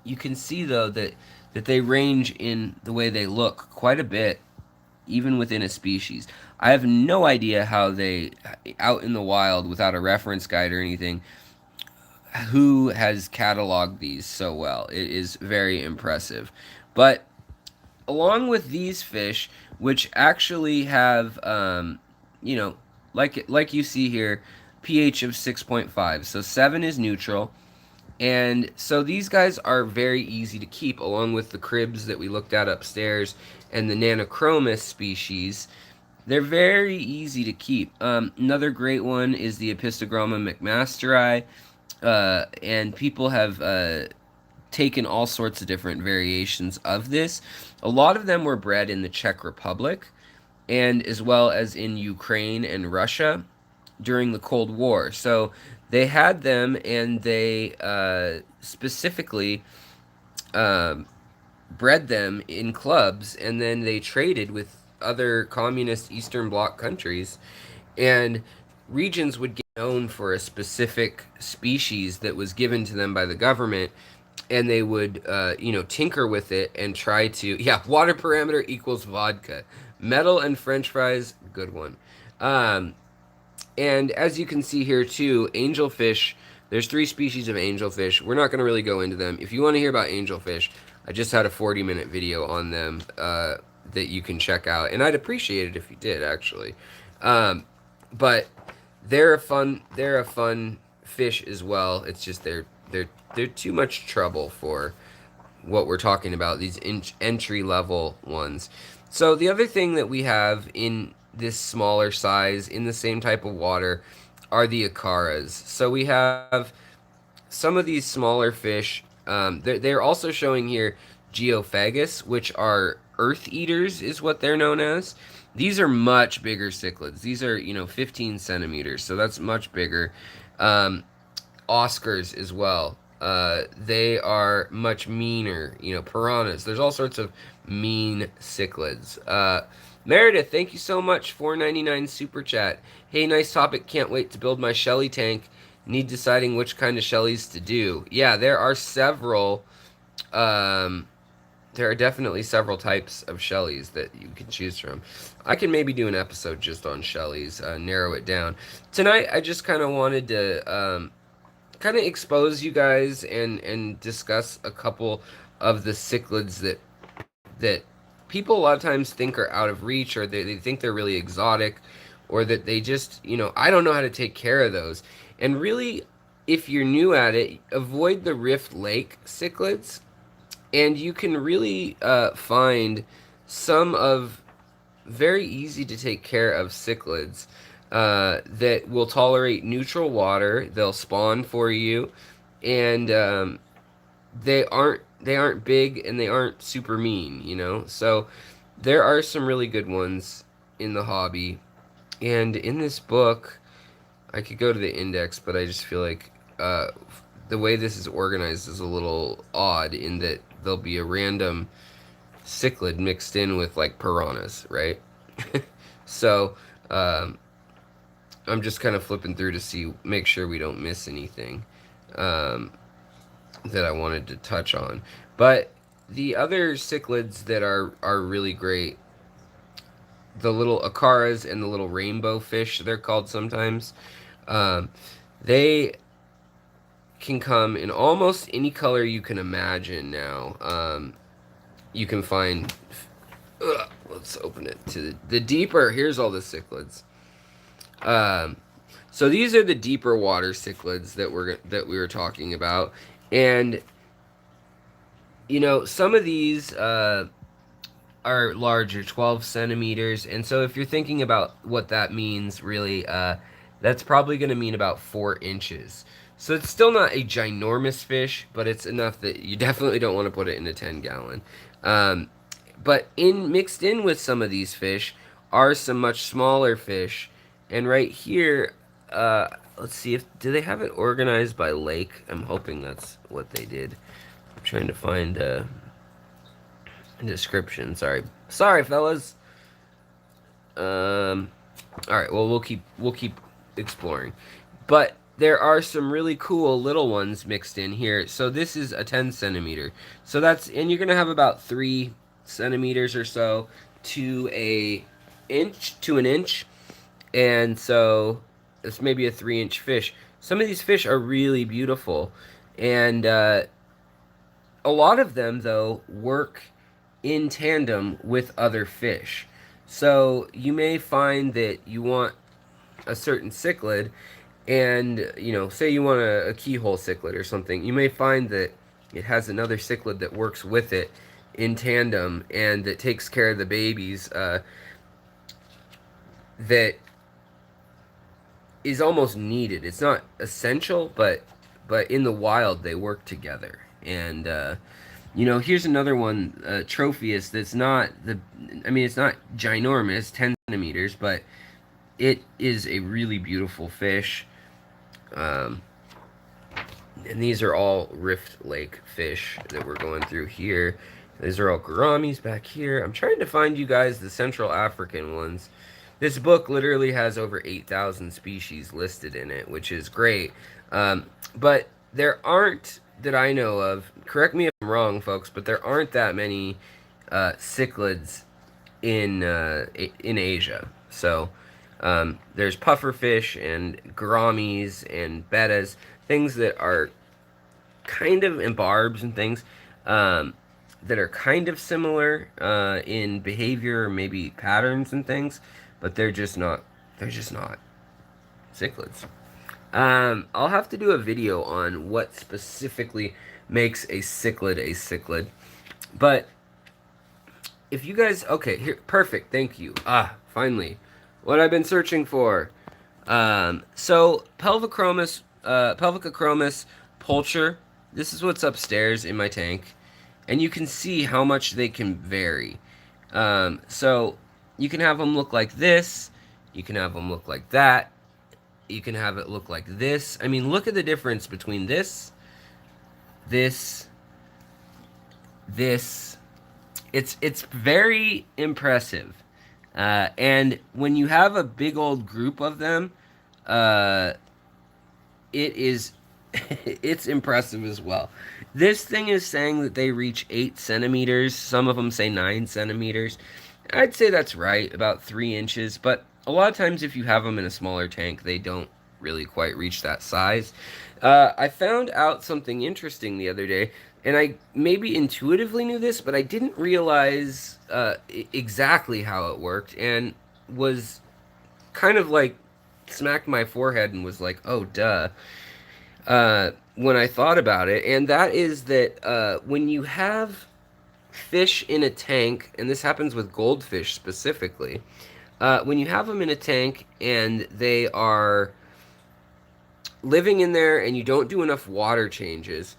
you can see, though, that they range in the way they look quite a bit, even within a species. I have no idea how they, out in the wild, without a reference guide or anything, who has cataloged these so well. It is very impressive. But along with these fish, which actually have, you know, like you see here, pH of 6.5. So 7 is neutral. And so these guys are very easy to keep, along with the cribs that we looked at upstairs and the Nanochromis species. They're very easy to keep. Another great one is the Apistograma McMasteri, and people have taken all sorts of different variations of this. A lot of them were bred in the Czech Republic, and as well as in Ukraine and Russia during the Cold War. So they had them, and they specifically bred them in clubs, and then they traded with other communist Eastern Bloc countries, and regions would get known for a specific species that was given to them by the government, and they would tinker with it and try to water parameter equals vodka, metal and French fries, good one. And as you can see here too, angelfish, there's 3 species of angelfish. We're not going to really go into them. If you want to hear about angelfish, I just had a 40-minute video on them that you can check out, and I'd appreciate it if you did, actually. But they're a fun fish as well. It's just they're too much trouble for what we're talking about, these entry level ones. So the other thing that we have in this smaller size in the same type of water are the acaras. So we have some of these smaller fish. They're also showing here geophagus, which are earth eaters, is what they're known as. These are much bigger cichlids. These are 15 centimeters, so that's much bigger. Oscars as well. They are much meaner. Piranhas. There's all sorts of mean cichlids. Meredith, thank you so much. $4.99 super chat. Hey, nice topic. Can't wait to build my shelly tank. Need deciding which kind of shellies to do. Yeah, there are several. There are definitely several types of shellies that you can choose from. I can maybe do an episode just on shellies, narrow it down. Tonight, I just kind of wanted to kind of expose you guys and discuss a couple of the cichlids that people a lot of times think are out of reach, or they think they're really exotic, or that they just, I don't know how to take care of those. And really, if you're new at it, avoid the Rift Lake cichlids, and you can really find some of very easy to take care of cichlids that will tolerate neutral water. They'll spawn for you, and they aren't big, and they aren't super mean. So there are some really good ones in the hobby. And in this book, I could go to the index, but I just feel like the way this is organized is a little odd, in that there'll be a random cichlid mixed in with like piranhas, right? So I'm just kind of flipping through to make sure we don't miss anything that I wanted to touch on. But the other cichlids that are really great, the little acaras and the little rainbow fish, they're called sometimes. They can come in almost any color you can imagine now. You can find... let's open it to the deeper... Here's all the cichlids. So these are the deeper water cichlids that we were talking about. And, some of these... are larger, 12 centimeters, and so if you're thinking about what that means, really, that's probably going to mean about 4 inches. So it's still not a ginormous fish, but it's enough that you definitely don't want to put it in a 10-gallon. But mixed in with some of these fish are some much smaller fish, and right here, let's see, do they have it organized by lake? I'm hoping that's what they did. I'm trying to find description. Sorry, fellas. All right. Well, we'll keep exploring, but there are some really cool little ones mixed in here. So this is a 10 centimeter. So and you're gonna have about 3 centimeters or so to an inch, and so it's maybe a 3-inch fish. Some of these fish are really beautiful, and a lot of them, though, work in tandem with other fish. So you may find that you want a certain cichlid, and say you want a keyhole cichlid or something, you may find that it has another cichlid that works with it in tandem and that takes care of the babies, that is almost needed. It's not essential, but in the wild they work together. And here's another one, Tropheus. That's not the. I mean, it's not ginormous, 10 centimeters, but it is a really beautiful fish. And these are all Rift Lake fish that we're going through here. These are all gouramis back here. I'm trying to find you guys the Central African ones. This book literally has over 8,000 species listed in it, which is great. But there aren't, that I know of, correct me if I'm wrong, folks, but there aren't that many cichlids in Asia. So there's pufferfish and gouramis and bettas, things that are kind of, and barbs and things that are kind of similar in behavior, maybe patterns and things, but they're just not. They're just not cichlids. I'll have to do a video on what specifically makes a cichlid. But if you guys, okay, here, perfect, thank you. Finally, what I've been searching for. So pelvicachromis pulcher. This is what's upstairs in my tank, and you can see how much they can vary. So you can have them look like this. You can have them look like that. You can have it look like this. I mean, look at the difference between this. It's very impressive. And when you have a big old group of them, it is it's impressive as well. This thing is saying that they reach 8 centimeters. Some of them say 9 centimeters. I'd say that's right, about 3 inches. But a lot of times if you have them in a smaller tank, they don't really quite reach that size. I found out something interesting the other day, and I maybe intuitively knew this, but I didn't realize exactly how it worked, and was kind of like smacked my forehead and was like, oh, duh, when I thought about it. And that is that when you have fish in a tank, and this happens with goldfish specifically, when you have them in a tank and they are living in there and you don't do enough water changes,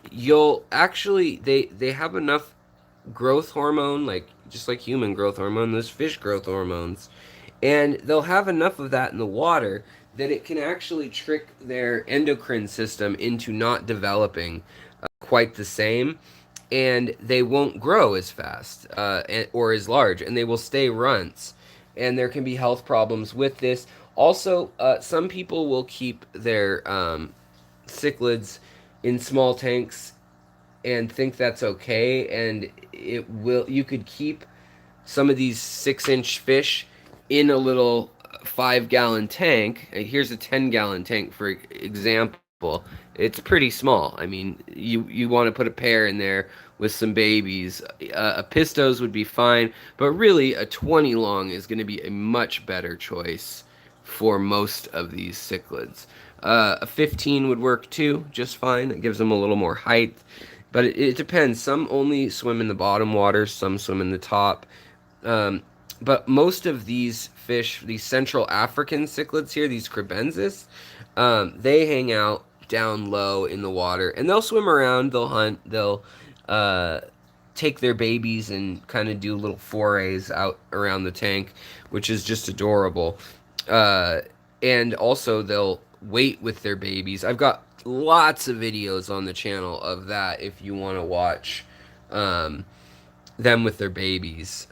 you'll actually, they have enough growth hormone, like just like human growth hormone, those fish growth hormones, and they'll have enough of that in the water that it can actually trick their endocrine system into not developing quite the same, and they won't grow as fast or as large, and they will stay runts. And there can be health problems with this. Also, some people will keep their cichlids in small tanks and think that's okay, and it will. You could keep some of these 6-inch fish in a little 5-gallon tank. Here's a 10-gallon tank, for example. It's pretty small. I mean, you want to put a pair in there with some babies. A pistos would be fine, but really a 20 long is going to be a much better choice for most of these cichlids. A 15 would work too, just fine. It gives them a little more height, but it depends. Some only swim in the bottom water, some swim in the top. But most of these fish, these Central African cichlids here, these Kribensis, they hang out down low in the water, and they'll swim around, they'll hunt, they'll take their babies and kind of do little forays out around the tank, which is just adorable. And also they'll wait with their babies. I've got lots of videos on the channel of that if you want to watch them with their babies,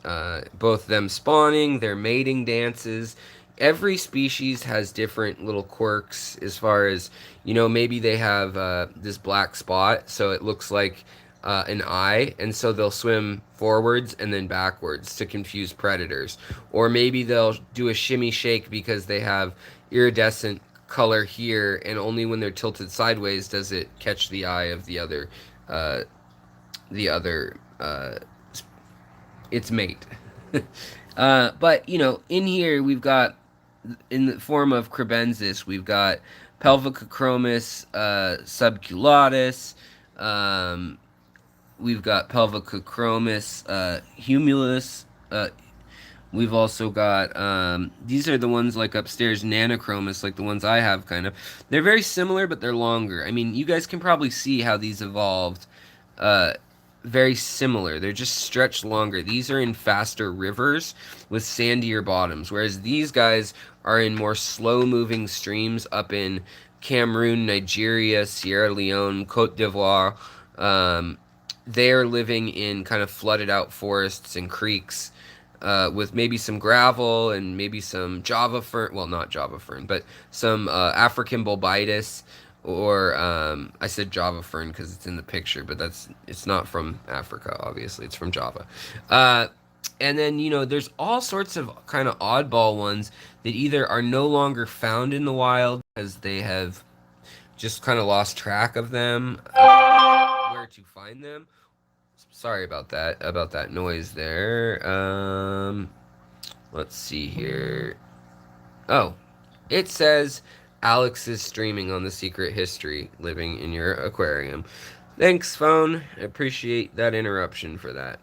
both them spawning, their mating dances. Every species has different little quirks as far as, maybe they have this black spot, so it looks like an eye, and so they'll swim forwards and then backwards to confuse predators. Or maybe they'll do a shimmy shake because they have iridescent color here, and only when they're tilted sideways does it catch the eye of uh, the other its mate. But in here we've got, in the form of Kribensis, we've got pelvicachromis subculatus. We've got pelvicachromis humulus. We've also got, these are the ones like upstairs, nanochromis, like the ones I have, kind of. They're very similar, but they're longer. I mean, you guys can probably see how these evolved. Uh, Very similar. They're just stretched longer. These are in faster rivers with sandier bottoms, whereas these guys are in more slow-moving streams up in Cameroon, Nigeria, Sierra Leone, Cote d'Ivoire. They're living in kind of flooded out forests and creeks, with maybe some gravel and maybe some Java fern. Well, not Java fern, but some African bulbitis. Or I said Java fern because it's in the picture, but it's not from Africa, obviously. It's from Java. And then, there's all sorts of kind of oddball ones that either are no longer found in the wild because they have just kind of lost track of them, where to find them. Sorry about that noise there. Let's see here. Oh, it says Alex is streaming on the secret history, living in your aquarium. Thanks, phone. I appreciate that interruption for that.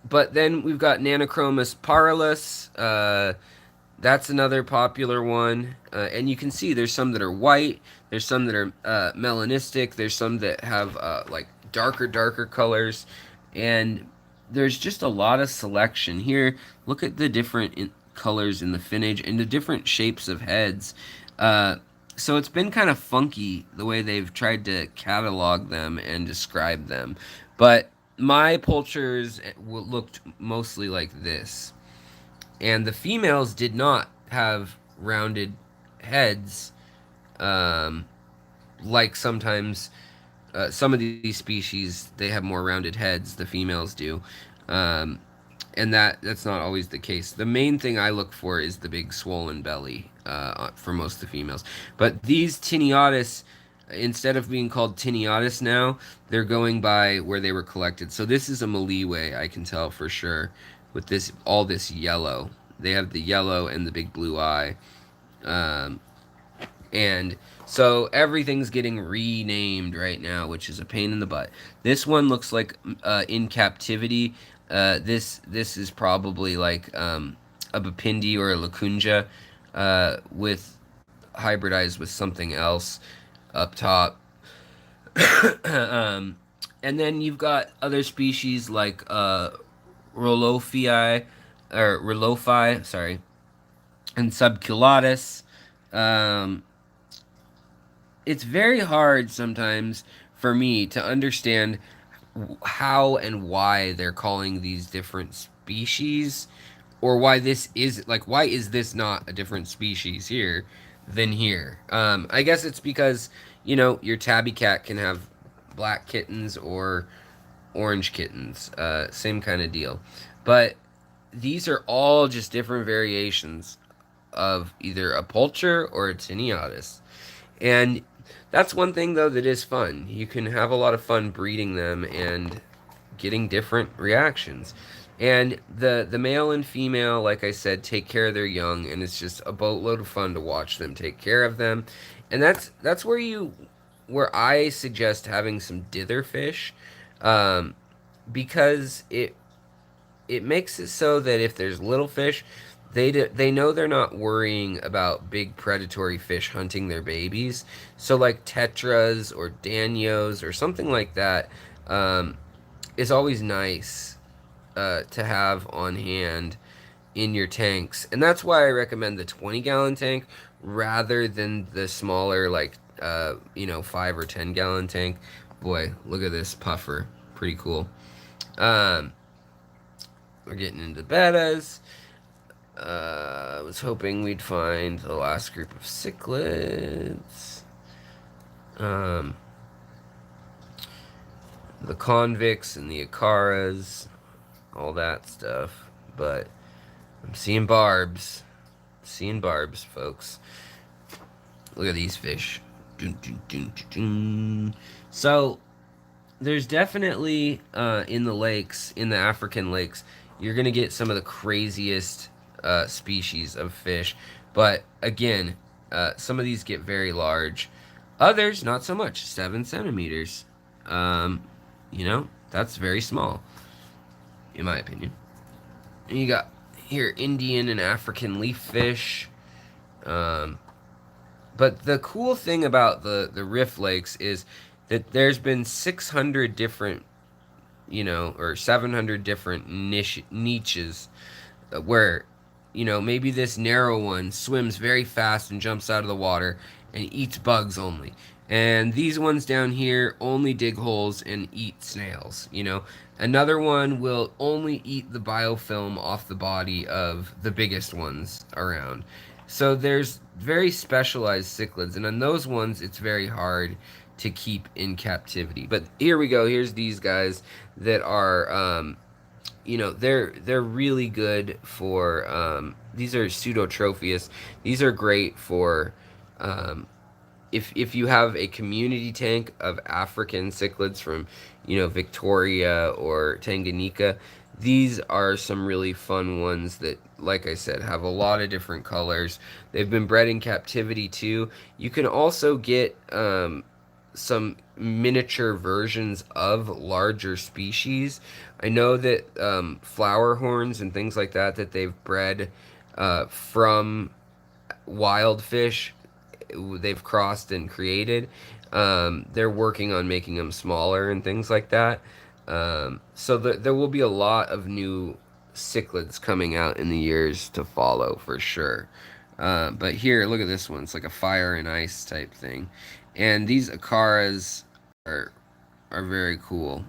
But then we've got Nanochromis parulus. That's another popular one. And you can see there's some that are white. There's some that are melanistic. There's some that have like darker colors. And there's just a lot of selection here. Look at the different colors in the finnage and the different shapes of heads. So it's been kind of funky the way they've tried to catalog them and describe them. But my poultures looked mostly like this. And the females did not have rounded heads, like sometimes some of these species, they have more rounded heads, the females do. And that's not always the case. The main thing I look for is the big swollen belly for most of the females. But these tinniatus, instead of being called tinniatus now, they're going by where they were collected. So this is a Maliwe, I can tell for sure, with all this yellow. They have the yellow and the big blue eye. And so everything's getting renamed right now, which is a pain in the butt. This one looks like in captivity. This is probably like a Bapindi or a Lacunja with hybridized with something else up top. And then you've got other species like Rolofii, sorry, and Subculatus. It's very hard sometimes for me to understand how and why they're calling these different species, or why why is this not a different species here than here. I guess it's because your tabby cat can have black kittens or orange kittens, same kind of deal. But these are all just different variations of either a poulture or a tinniatus. And that's one thing, though, that is fun. You can have a lot of fun breeding them and getting different reactions. And the male and female, like I said, take care of their young, and it's just a boatload of fun to watch them take care of them. And that's where I suggest having some dither fish, because it makes it so that if there's little fish, they know they're not worrying about big predatory fish hunting their babies. So like tetras or danios or something like that is always nice to have on hand in your tanks. And that's why I recommend the 20-gallon tank rather than the smaller 5 or 10-gallon tank. Boy, look at this puffer. Pretty cool. We're getting into bettas. I was hoping we'd find the last group of cichlids. The convicts and the acaras, all that stuff. But I'm seeing barbs. Folks. Look at these fish. So there's definitely in the lakes, in the African lakes, you're gonna get some of the craziest species of fish. But again, some of these get very large. Others not so much. 7 centimeters. Um, that's very small, in my opinion. And you got here Indian and African leaf fish. Um, but the cool thing about the Rift Lakes is that there's been 600 different, or 700 different niches where, maybe this narrow one swims very fast and jumps out of the water and eats bugs only. And these ones down here only dig holes and eat snails, Another one will only eat the biofilm off the body of the biggest ones around. So there's very specialized cichlids, and on those ones, it's very hard to keep in captivity. But here we go. Here's these guys that are, they're really good for. These are pseudotrophius. These are great for. If you have a community tank of African cichlids from, Victoria or Tanganyika, these are some really fun ones that, like I said, have a lot of different colors. They've been bred in captivity too. You can also get some miniature versions of larger species. I know that flower horns and things like that they've bred from wild fish, they've crossed and created. They're working on making them smaller and things like that. So there will be a lot of new cichlids coming out in the years to follow for sure. But here, look at this one. It's like a fire and ice type thing. And these Acaras are very cool.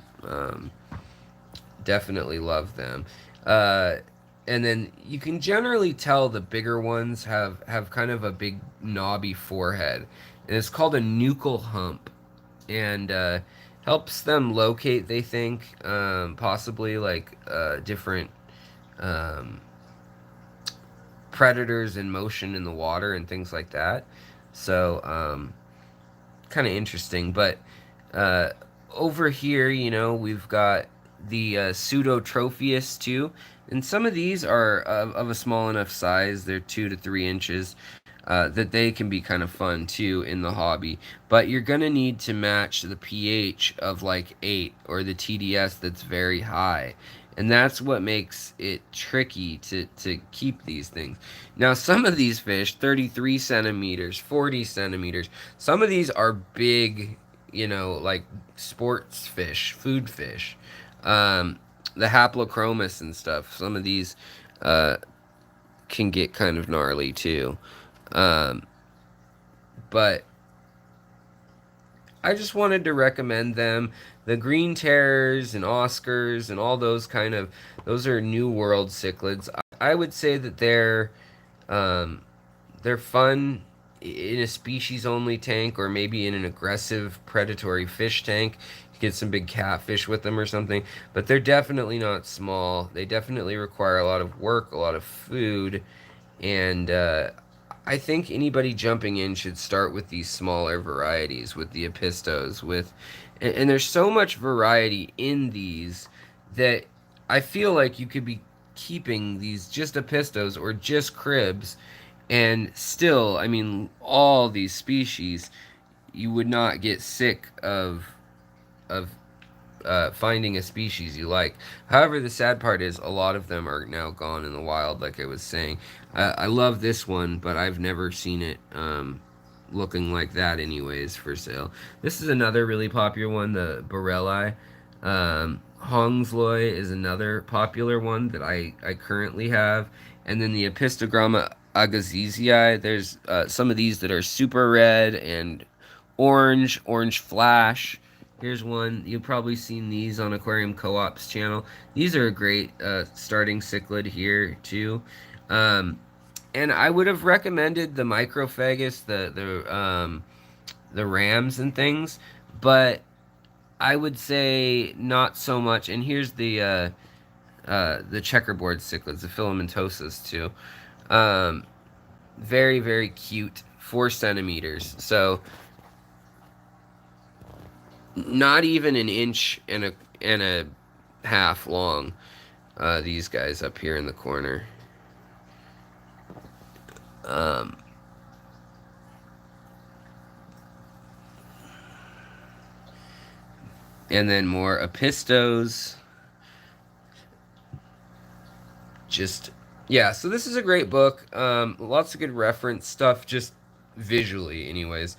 Definitely love them. And then you can generally tell the bigger ones have kind of a big knobby forehead. And it's called a nuchal hump. And helps them locate, they think, possibly like different predators in motion in the water and things like that. So kind of interesting. But over here, we've got the pseudotrophius too. And some of these are of a small enough size, they're 2 to 3 inches, that they can be kind of fun too in the hobby. But you're going to need to match the pH of like 8 or the TDS that's very high. And that's what makes it tricky to keep these things. Now, some of these fish, 33 centimeters, 40 centimeters, some of these are big, like sports fish, food fish. The haplochromis and stuff, some of these can get kind of gnarly too. But I just wanted to recommend them. The green terrors and Oscars and all those those are New World cichlids. I would say that they're fun in a species-only tank or maybe in an aggressive predatory fish tank. You get some big catfish with them or something. But they're definitely not small. They definitely require a lot of work, a lot of food, and I think anybody jumping in should start with these smaller varieties, with the Apistos, and there's so much variety in these that I feel like you could be keeping these just Apistos or just cribs, and still, I mean, all these species, you would not get sick of finding a species you like. However, the sad part is a lot of them are now gone in the wild, like I was saying. I love this one, but I've never seen it looking like that anyways for sale. This is another really popular one, the Borelli. Hongsloi is another popular one that I currently have. And then the Apistograma agazizii, there's some of these that are super red and orange flash. Here's one. You've probably seen these on Aquarium Co-op's channel. These are a great starting cichlid here too. And I would have recommended the mikrogeophagus, the rams and things, but I would say not so much. And here's the checkerboard cichlids, the filamentosas too. Very, very cute 4 centimeters. So not even an inch and a half long. These guys up here in the corner. And then more Apistos. Just, yeah, so this is a great book. Lots of good reference stuff, just visually anyways.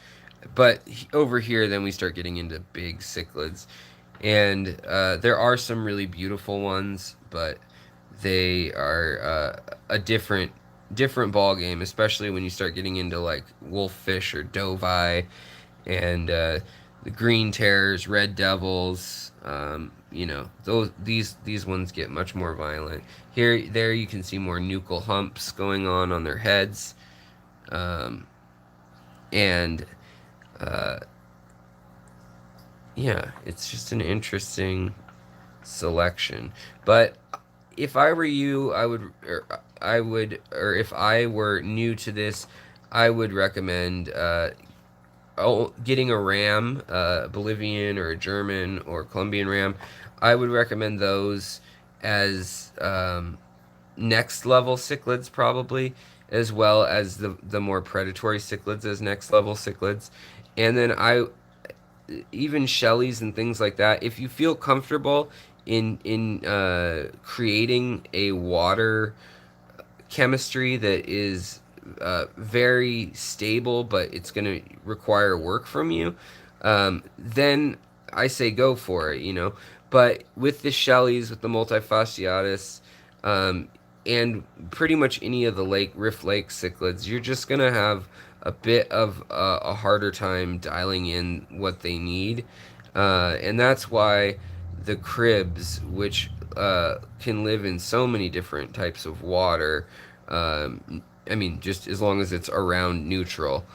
But over here, then we start getting into big cichlids. And there are some really beautiful ones, but they are a different ball game, especially when you start getting into like wolffish or dovi and the green terrors, red devils. You know, these ones get much more violent. There you can see more nuchal humps going on their heads, and yeah, it's just an interesting selection. But if I were you, or if I were new to this, I would recommend getting a ram, Bolivian or a German or Colombian ram. I would recommend those as next level cichlids probably, as well as the more predatory cichlids as next level cichlids. And then even shellies and things like that. If you feel comfortable in creating a water chemistry that is very stable, but it's going to require work from you, then I say go for it, you know. But with the shellies, with the multifasciatus, and pretty much any of the Rift Lake cichlids, you're just going to have a bit of a harder time dialing in what they need. And that's why the cribs, which can live in so many different types of water, I mean, just as long as it's around neutral,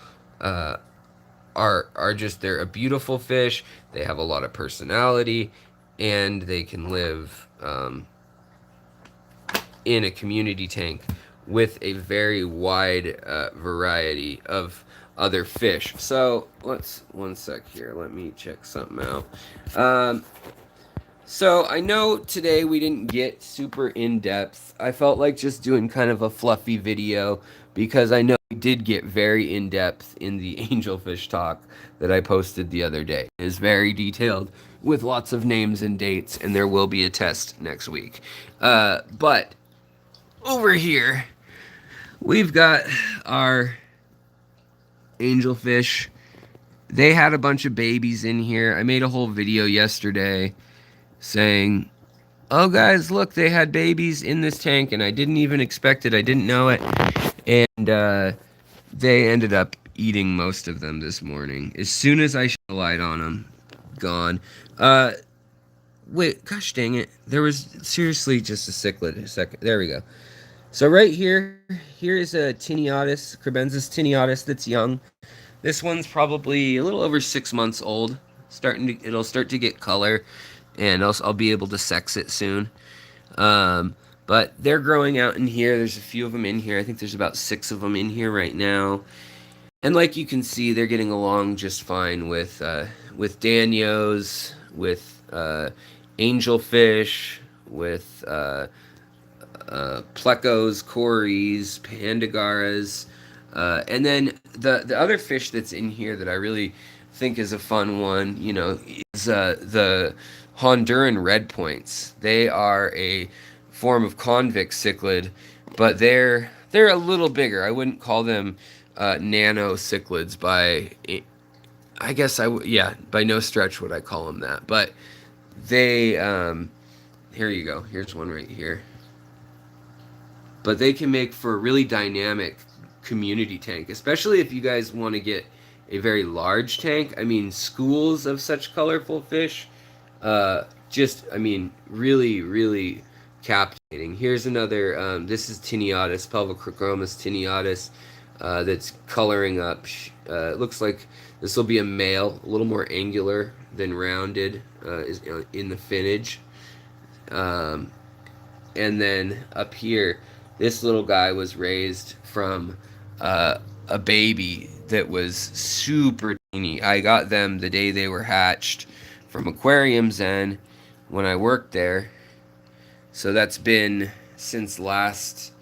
are just, they're a beautiful fish. They have a lot of personality, and they can live in a community tank with a very wide variety of other fish. So one sec here. Let me check something out. So I know today we didn't get super in-depth. I felt like just doing kind of a fluffy video because I know we did get very in-depth in the angelfish talk that I posted the other day. It is very detailed with lots of names and dates, and there will be a test next week. But over here, we've got our angelfish. They had a bunch of babies in here. I made a whole video yesterday saying, oh guys, look, they had babies in this tank, and I didn't even expect it. I didn't know it. And they ended up eating most of them this morning. As soon as I shed a light on them, gone. Wait, gosh dang it. There was seriously just a cichlid. A second. There we go. So right here is a tinniatus, Kribensis tinniatus that's young. This one's probably a little over 6 months old. It'll start to get color, and I'll be able to sex it soon. But they're growing out in here. There's a few of them in here. I think there's about 6 of them in here right now. And like you can see, they're getting along just fine with danios, with angelfish, with plecos, cories, pandagaras, and then the other fish that's in here that I really think is a fun one, you know, is the Honduran red points. They are a form of convict cichlid, but they're a little bigger. I wouldn't call them nano cichlids by, I guess by no stretch would I call them that. But they, here you go. Here's one right here. But they can make for a really dynamic community tank, especially if you guys want to get a very large tank. I mean, schools of such colorful fish, really, really captivating. Here's another, this is tinniatus, pelvicachromis tinniatus, that's coloring up. It looks like this will be a male, a little more angular than rounded, is in the finnage. And then up here, this little guy was raised from a baby that was super teeny. I got them the day they were hatched from Aquarium Zen when I worked there. So that's been since last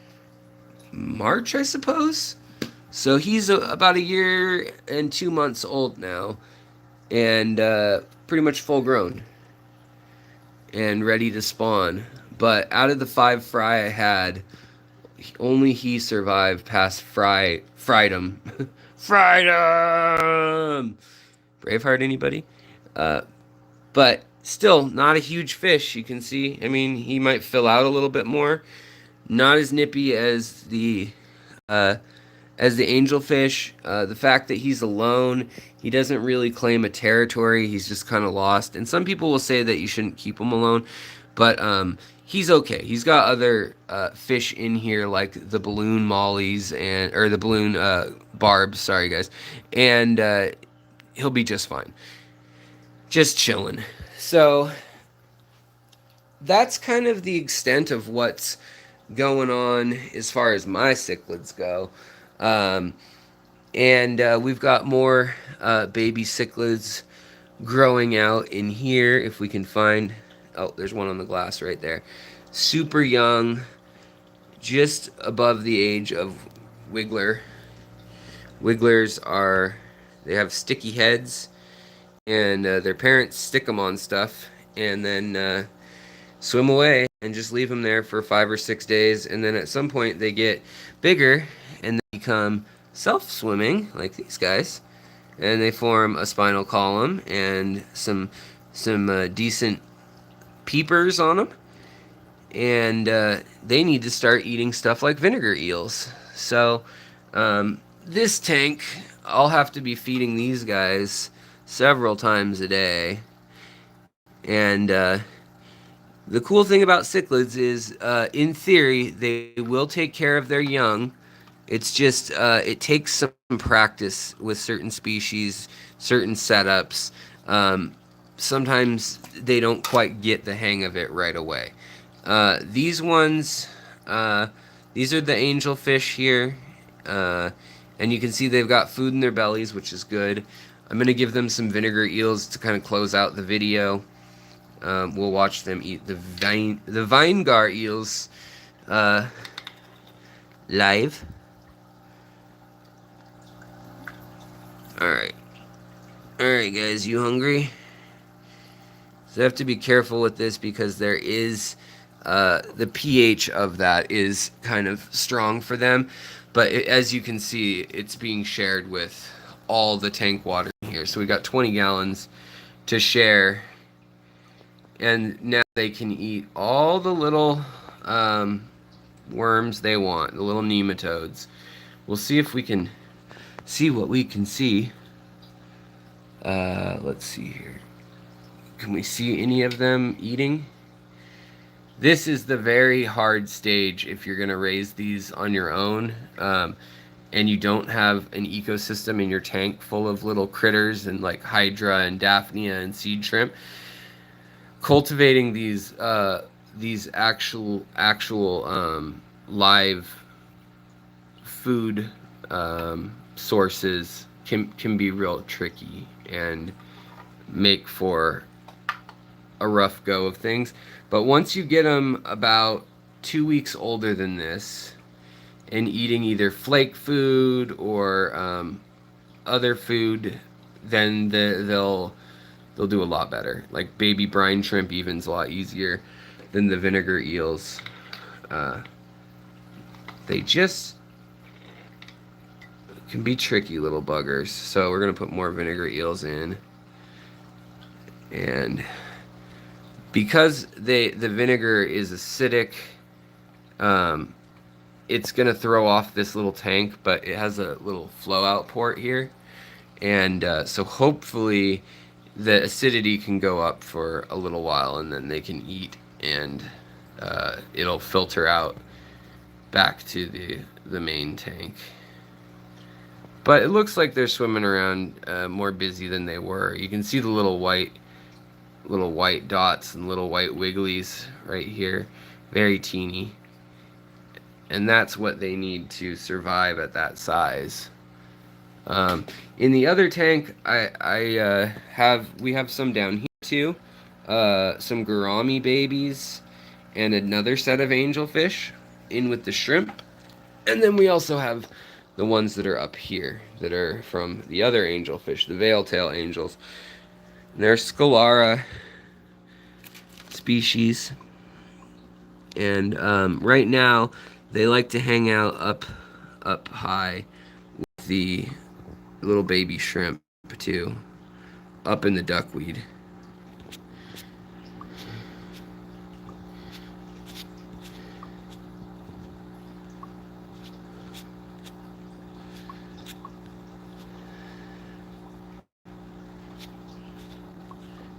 March, I suppose. So he's about a year and 2 months old now, and pretty much full grown and ready to spawn. But out of the 5 fry I had, only he survived past friedom. Friedom! Braveheart, anybody? But still, not a huge fish, you can see. I mean, he might fill out a little bit more. Not as nippy as the angelfish. The fact that he's alone, he doesn't really claim a territory. He's just kind of lost. And some people will say that you shouldn't keep him alone, but he's okay. He's got other fish in here, like the balloon mollies or the balloon barbs. Sorry, guys, and he'll be just fine. Just chilling. So that's kind of the extent of what's going on as far as my cichlids go. And we've got more baby cichlids growing out in here. If we can find, oh, there's one on the glass right there. Super young, just above the age of wiggler. Wigglers they have sticky heads, and their parents stick them on stuff and then swim away and just leave them there for 5 or 6 days. And then at some point they get bigger and they become self-swimming, like these guys, and they form a spinal column and some decent peepers on them, and they need to start eating stuff like vinegar eels. So this tank, I'll have to be feeding these guys several times a day. And the cool thing about cichlids is, in theory, they will take care of their young. It's just, it takes some practice with certain species, certain setups. Sometimes they don't quite get the hang of it right away. These ones, these are the angelfish here. And you can see they've got food in their bellies, which is good. I'm going to give them some vinegar eels to kind of close out the video. We'll watch them eat the vinegar eels live. Alright, guys, you hungry? So I have to be careful with this because there is the pH of that is kind of strong for them, but as you can see, it's being shared with all the tank water in here. So we got 20 gallons to share, and now they can eat all the little worms they want, the little nematodes. We'll see if we can see what we can see. Let's see here. Can we see any of them eating? This is the very hard stage if you're going to raise these on your own, and you don't have an ecosystem in your tank full of little critters and like hydra and daphnia and seed shrimp. Cultivating these actual live food sources can be real tricky and make for a rough go of things. But once you get them about 2 weeks older than this and eating either flake food or other food, then they'll do a lot better. Like baby brine shrimp even's a lot easier than the vinegar eels. They just can be tricky little buggers. So we're gonna put more vinegar eels in, and because the vinegar is acidic, it's gonna throw off this little tank, but it has a little flow out port here, and so hopefully the acidity can go up for a little while, and then they can eat, and it'll filter out back to the main tank. But it looks like they're swimming around more busy than they were. You can see the little white dots and little white wigglies right here, very teeny, and that's what they need to survive at that size. In the other tank, we have some down here too, some gourami babies, and another set of angelfish in with the shrimp, and then we also have the ones that are up here that are from the other angelfish, the veil-tail angels. They're Scalara species, and right now they like to hang out up high with the little baby shrimp too, up in the duckweed.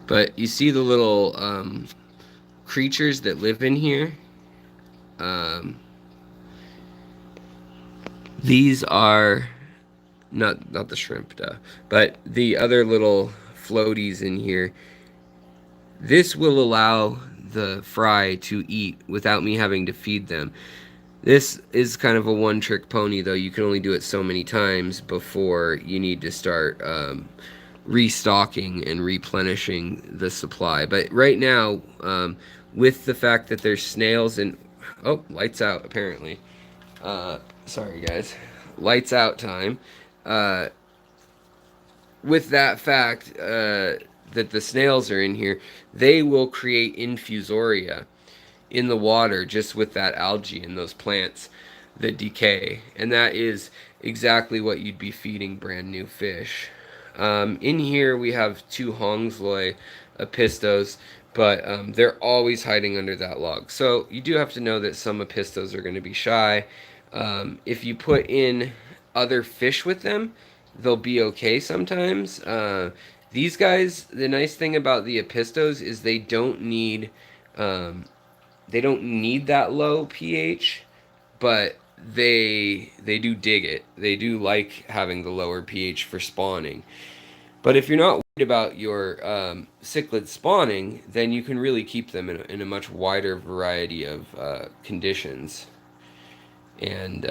But you see the little creatures that live in here? These are not the shrimp, duh, but the other little floaties in here. This will allow the fry to eat without me having to feed them. This is kind of a one-trick pony, though. You can only do it so many times before you need to start restocking and replenishing the supply. But right now, with the fact that there's snails and... Oh, lights out, apparently. Sorry, guys. Lights out time. With that fact that the snails are in here, they will create infusoria in the water just with that algae and those plants that decay. And that is exactly what you'd be feeding brand new fish. In here we have 2 Hongsley Apistos, but they're always hiding under that log. So you do have to know that some Apistos are going to be shy. If you put in other fish with them, they'll be okay sometimes. These guys, the nice thing about the Apistos is they don't need that low pH, but they do dig it. They do like having the lower pH for spawning. But if you're not worried about your cichlid spawning, then you can really keep them in a much wider variety of conditions and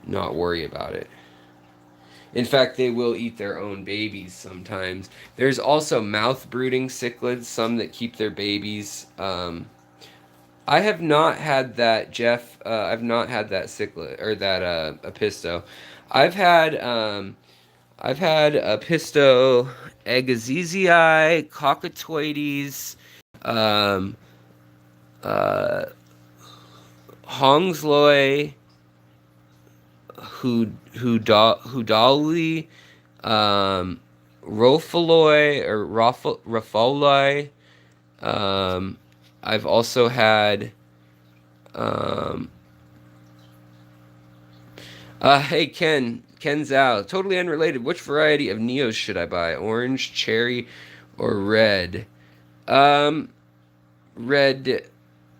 not worry about it. In fact, they will eat their own babies sometimes. There's also mouth-brooding cichlids, some that keep their babies. I have not had that, Jeff. I've not had that cichlid or that apisto. I've had apisto agazizii, cockatoides, Hongsley, Hudali, Rofaloi or Rafoloi. I've also had hey Ken Zhao, totally unrelated. Which variety of Neos should I buy? Orange, cherry, or red? Red.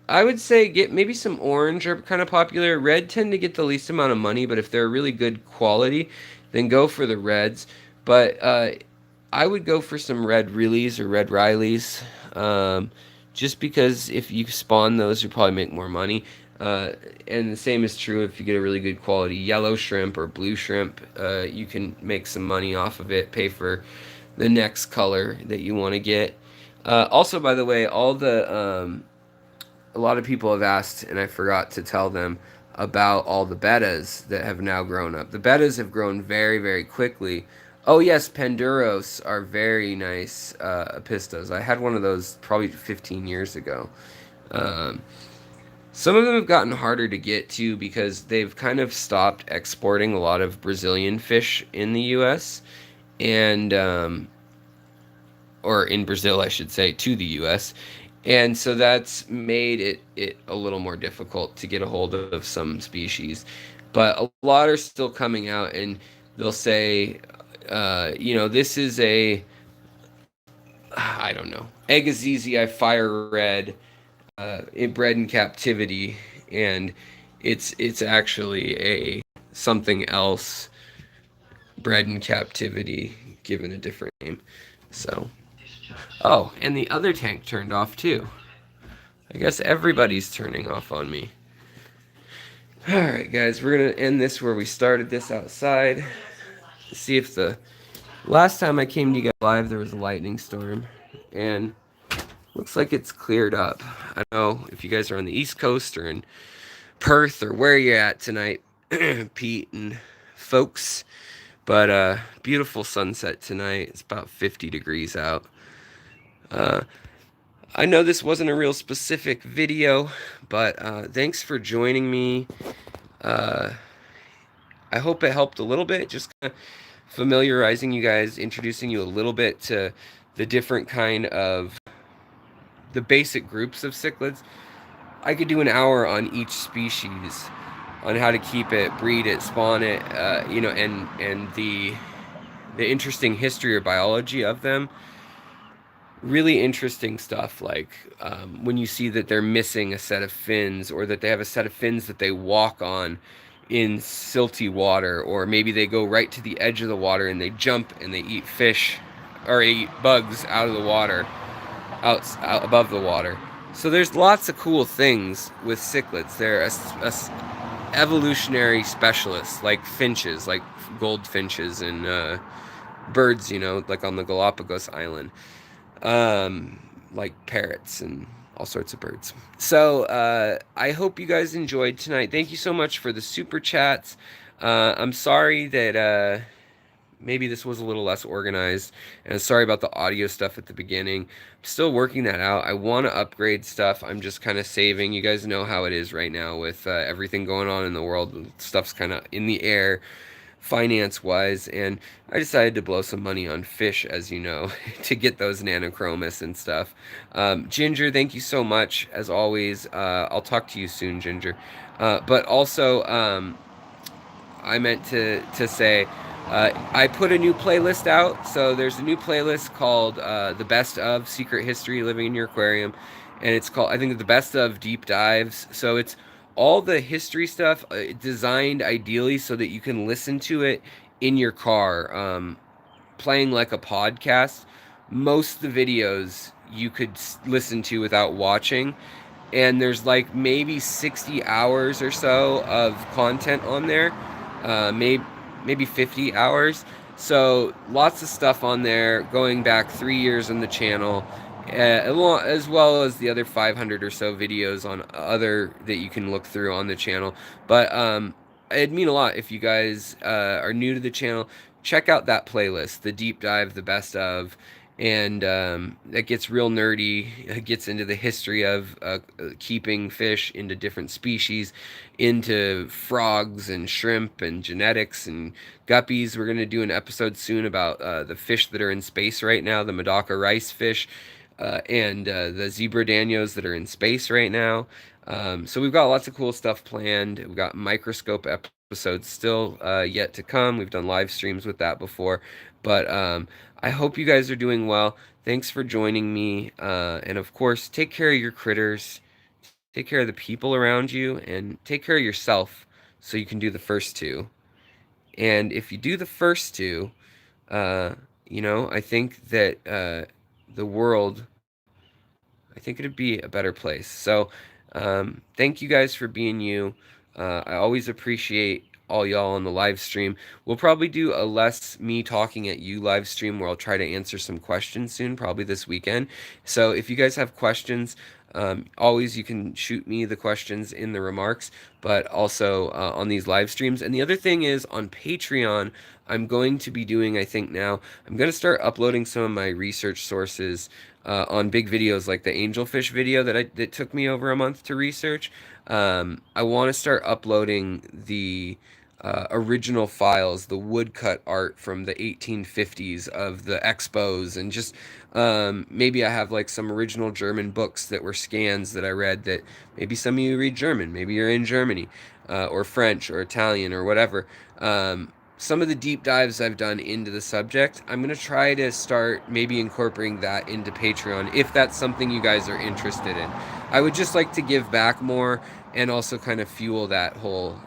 I would say get maybe some orange are kind of popular. Red tend to get the least amount of money, but if they're really good quality, then go for the reds. But I would go for some red Rileys or red Rileys. Just because if you spawn those, you'll probably make more money. And the same is true if you get a really good quality yellow shrimp or blue shrimp. You can make some money off of it, pay for the next color that you want to get. Also, by the way, a lot of people have asked, and I forgot to tell them, about all the bettas that have now grown up. The bettas have grown very, very quickly. Oh yes, Panduros are very nice apistos. I had one of those probably 15 years ago. Some of them have gotten harder to get to because they've kind of stopped exporting a lot of Brazilian fish in the U.S. and or in Brazil, I should say, to the U.S. And so that's made it a little more difficult to get a hold of some species. But a lot are still coming out, and they'll say, this is I don't know, Agazizii fire red, bred in captivity, and it's actually something else bred in captivity, given a different name. So... Oh, and the other tank turned off too. I guess everybody's turning off on me. Alright guys, we're going to end this where we started this outside. see if the last time I came to you guys live, there was a lightning storm, and looks like it's cleared up. I don't know if you guys are on the East Coast or in Perth or where you're at tonight, Pete and folks, but beautiful sunset tonight. It's about 50 degrees out. I know this wasn't a real specific video, but thanks for joining me. I hope it helped a little bit, just kind of familiarizing you guys, introducing you a little bit to the different kind of the basic groups of cichlids. I could do an hour on each species, on how to keep it, breed it, spawn it, you know, and the interesting history or biology of them. Really interesting stuff, like when you see that they're missing a set of fins, or that they have a set of fins that they walk on in silty water, or maybe they go right to the edge of the water and they jump and they eat fish or eat bugs out of the water, out above the water. So there's lots of cool things with cichlids. They're a evolutionary specialists, like finches, like goldfinches and birds, you know, like on the Galapagos Island, like parrots and all sorts of birds. So I hope you guys enjoyed tonight. Thank you so much for the super chats. I'm sorry that maybe this was a little less organized, and sorry about the audio stuff at the beginning. I'm still working that out. I want to upgrade stuff. I'm just kind of saving. You guys know how it is right now with everything going on in the world. Stuff's kind of in the air, finance-wise, and I decided to blow some money on fish, as you know, to get those nanochromis and stuff. Ginger, thank you so much, as always. I'll talk to you soon, Ginger. But also, I meant to say, I put a new playlist out. So there's a new playlist called The Best of Secret History Living in Your Aquarium, and it's called, I think, The Best of Deep Dives. So it's all the history stuff designed ideally so that you can listen to it in your car, playing like a podcast. Most of the videos you could listen to without watching, and there's like maybe 60 hours or so of content on there, maybe 50 hours. So lots of stuff on there going back 3 years on the channel, as well as the other 500 or so videos on other that you can look through on the channel. But it'd mean a lot if you guys are new to the channel. Check out that playlist, the deep dive, the best of, and that gets real nerdy. It gets into the history of keeping fish, into different species, into frogs and shrimp and genetics and guppies. We're going to do an episode soon about the fish that are in space right now, the Medaka rice fish, and the zebra danios that are in space right now. So we've got lots of cool stuff planned. We've got microscope episodes still yet to come. We've done live streams with that before. But I hope you guys are doing well. Thanks for joining me. And of course, take care of your critters. Take care of the people around you. And take care of yourself so you can do the first two. And if you do the first two, you know, I think that the world, I think it'd be a better place. So thank you guys for being you. I always appreciate all y'all on the live stream. We'll probably do a less me talking at you live stream, where I'll try to answer some questions soon, probably this weekend. So if you guys have questions, always you can shoot me the questions in the remarks, but also on these live streams. And the other thing is, on Patreon, I'm going to be doing, I think now, I'm going to start uploading some of my research sources on big videos, like the angelfish video that took me over a month to research. I want to start uploading the original files, the woodcut art from the 1850s of the expos, and just maybe I have like some original German books that were scans that I read, that maybe some of you read German, maybe you're in Germany, or French or Italian or whatever. Some of the deep dives I've done into the subject, I'm going to try to start maybe incorporating that into Patreon, if that's something you guys are interested in. I would just like to give back more, and also kind of fuel that whole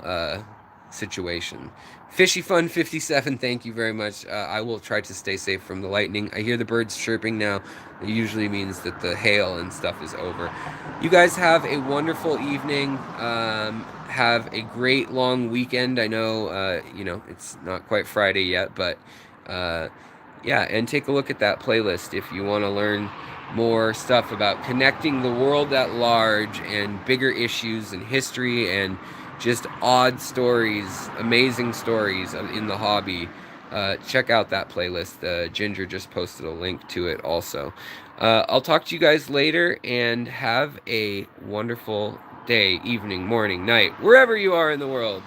situation. Fishy Fun 57, thank you very much. I will try to stay safe from the lightning. I hear the birds chirping now. It usually means that the hail and stuff is over. You guys have a wonderful evening. Have a great long weekend. I know, you know, it's not quite Friday yet, but yeah, and take a look at that playlist if you want to learn more stuff about connecting the world at large and bigger issues and history and just odd stories, amazing stories in the hobby. Check out that playlist. Ginger just posted a link to it also. I'll talk to you guys later, and have a wonderful day, evening, morning, night, wherever you are in the world.